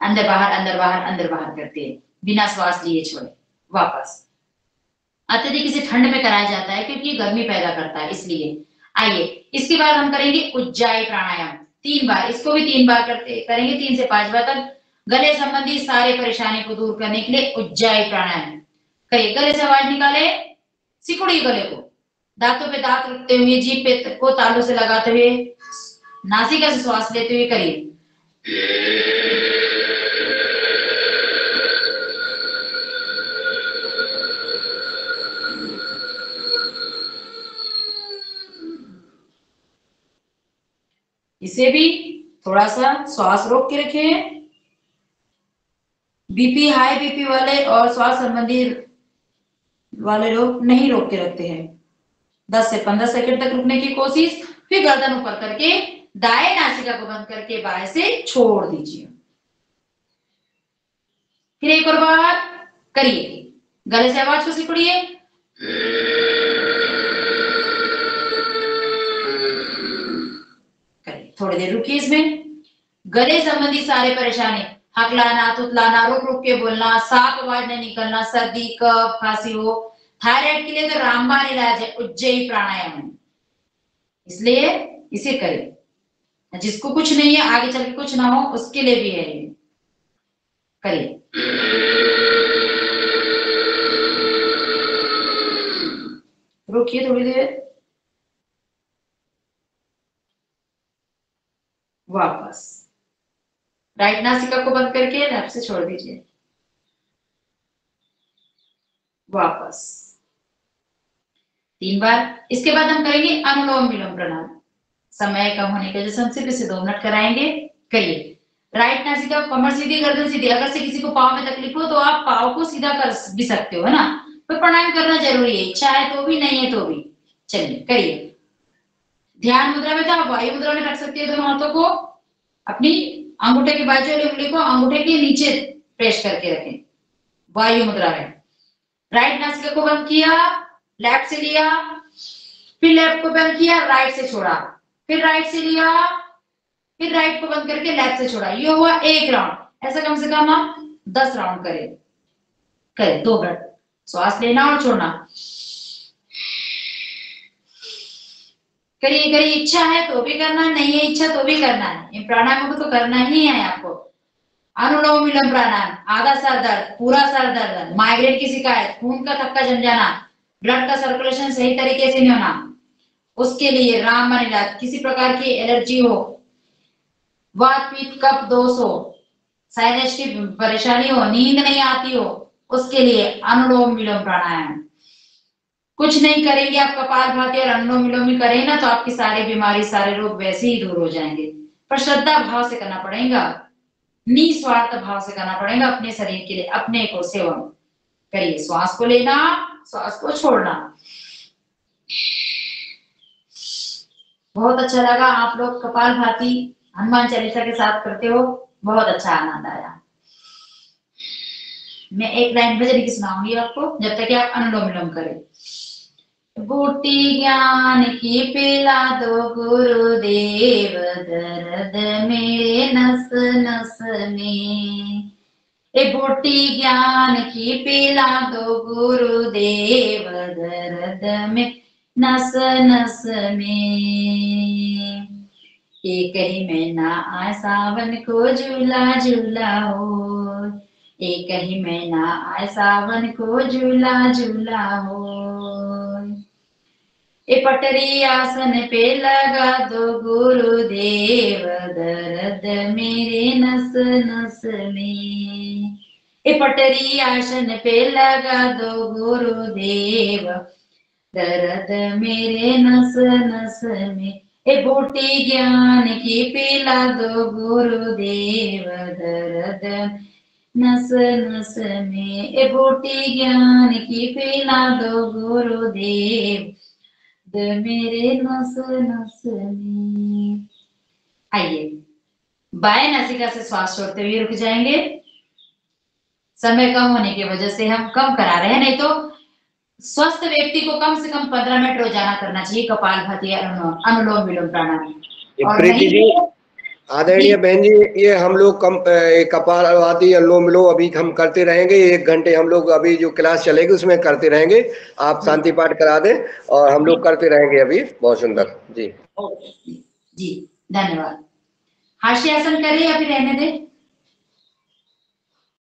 अंदर बाहर अंदर बाहर अंदर बाहर करते हैं बिना श्वास लिए छोड़े। वापस अत्यधिक इसे ठंड में कराया जाता है क्योंकि ये गर्मी पैदा करता है, इसलिए। आइए इसके बाद हम करेंगे उज्जाई प्राणायाम 3 बार। इसको भी 3 बार करेंगे, 3 से 5 बार तक। गले संबंधी सारे परेशानी को दूर करने के लिए उज्जाई प्राणायाम करिए। गले से आवाज निकाले, सिकुड़िए गले को, दांतों पे दांत रखते हुए, जीभ पे को तालू से लगाते हुए, नासिका से श्वास लेते हुए करिए। इसे भी थोड़ा सा श्वास रोक के रखें। बीपी, हाई बीपी वाले और श्वास संबंधी वाले लोग नहीं रोक के रखते हैं। 10 से 15 सेकंड तक रुकने की कोशिश, फिर गर्दन ऊपर करके दाएं नासिका को बंद करके बाएं से छोड़ दीजिए। फिर एक और बार करिए, गले से आवाज को सिकुड़िए। करिए, थोड़ी देर रुकिए। इसमें गले संबंधी सारे परेशानी, हकलाना, तुतलाना, रुक रुक के बोलना, साफ आवाज नहीं निकलना, सर्दी, कफ, खांसी हो, थायराइड के लिए तो रामबाण इलाज है, उज्जयी प्राणायाम, इसलिए इसे करें। जिसको कुछ नहीं है, आगे चल के कुछ ना हो, उसके लिए भी है ये, करिए। रुकिए थोड़ी देर, वापस राइट नासिका को बंद करके लेफ्ट से छोड़ दीजिए, वापस 3 बार। इसके बाद हम करेंगे अनुलोम विलोम प्राणायाम। समय कम होने की वजह से हम सिर्फ इसे 2 मिनट कराएंगे। करिए, राइट नासिका, कमर सीधी, गर्दन सीधी। अगर से किसी को पाँव में तकलीफ हो तो आप पाँव को सीधा कर भी सकते हो, है ना, पर प्राणायाम करना जरूरी है, इच्छा है तो भी, नहीं है तो भी। चलिए करिए। ध्यान मुद्रा में था, वायु मुद्रा में रख सकते हैं दोनों हाथों को, अपनी अंगूठे की बाजू वाली उंगली को अंगूठे के नीचे प्रेस करके रखें, वायु मुद्रा में। राइट नासिका को बंद किया, लेफ्ट से लिया, फिर लेफ्ट को बंद किया, राइट से छोड़ा, फिर राइट से लिया, फिर राइट को बंद करके लेफ्ट से छोड़ा। ये हुआ 1 राउंड। ऐसा कम से कम हम 10 राउंड करें 2 मिनट। श्वास लेना और छोड़ना, करिए करिए। इच्छा है तो भी करना है, नहीं है इच्छा तो भी करना है। इन प्राणायामों को तो करना ही है आपको। अनुलोम विलोम प्राणायाम, आधा सर दर्द, पूरा सर दर्द, माइग्रेन की शिकायत, खून का थक्का जम जाना, ब्लड का सर्कुलेशन सही तरीके से नहीं होना, उसके लिए रामबाण इलाज। किसी प्रकार की एलर्जी हो, वात पित्त कफ दोष हो, साइनस की परेशानी हो, नींद नहीं आती हो, उसके लिए अनुलोम विलोम प्राणायाम। कुछ नहीं करेंगे आप, कपालभाति और अनुलोम विलोम ही करें ना, तो आपकी सारी बीमारी, सारे रोग वैसे ही दूर हो जाएंगे। पर श्रद्धा भाव से करना पड़ेगा, निस्वार्थ भाव से करना पड़ेगा, अपने शरीर के लिए, अपने को सेवन। करिए, श्वास को लेना, श्वास को छोड़ना। बहुत अच्छा लगा, आप लोग कपालभाति हनुमान चालीसा के साथ करते हो, बहुत अच्छा आनंद आया। मैं एक लाइन भजन की सुनाऊंगी आपको, जब तक कि आप अनुलोम विलोम करें। बूटी ज्ञान की पिला दो गुरुदेव, दर्द मेरे नस नस में। ए बूटी ज्ञान की पिला दो गुरुदेव, दर्द में नस नस में। एक ही महीना आए सावन को झूला झूला हो, एक ही महीना आए सावन को झूला झूला हो। ए पटरी आसन पे लगा दो गुरुदेव, दर्द मेरे नस नस में। ए पटरी आसन पे लगा दो गुरुदेव, दर्द मेरे नस नस में। ए बूटी ज्ञान की पिला दो गुरुदेव, दर्द नस नस में। ए बूटी ज्ञान की पिला दो गुरुदेव, मेरे नस नस में। आइए, बाएं नासिका से श्वास छोड़ते हुए रुक जाएंगे। समय कम होने की वजह से हम कम करा रहे हैं, नहीं तो स्वस्थ व्यक्ति को कम से कम 15 मिनट रोजाना करना चाहिए कपालभाति, अनुलोम विलोम प्राणायाम। और प्रीति जी, आदरणीय बहन जी, ये हम लोग कपालभाति अनुलोम विलोम अभी हम करते रहेंगे। 1 घंटे हम लोग अभी जो क्लास चलेगी उसमें करते रहेंगे। आप शांति पाठ करा दें और हम लोग करते रहेंगे अभी। बहुत सुंदर जी। जी, धन्यवाद। हाशियासन करें या फिर रहने दें?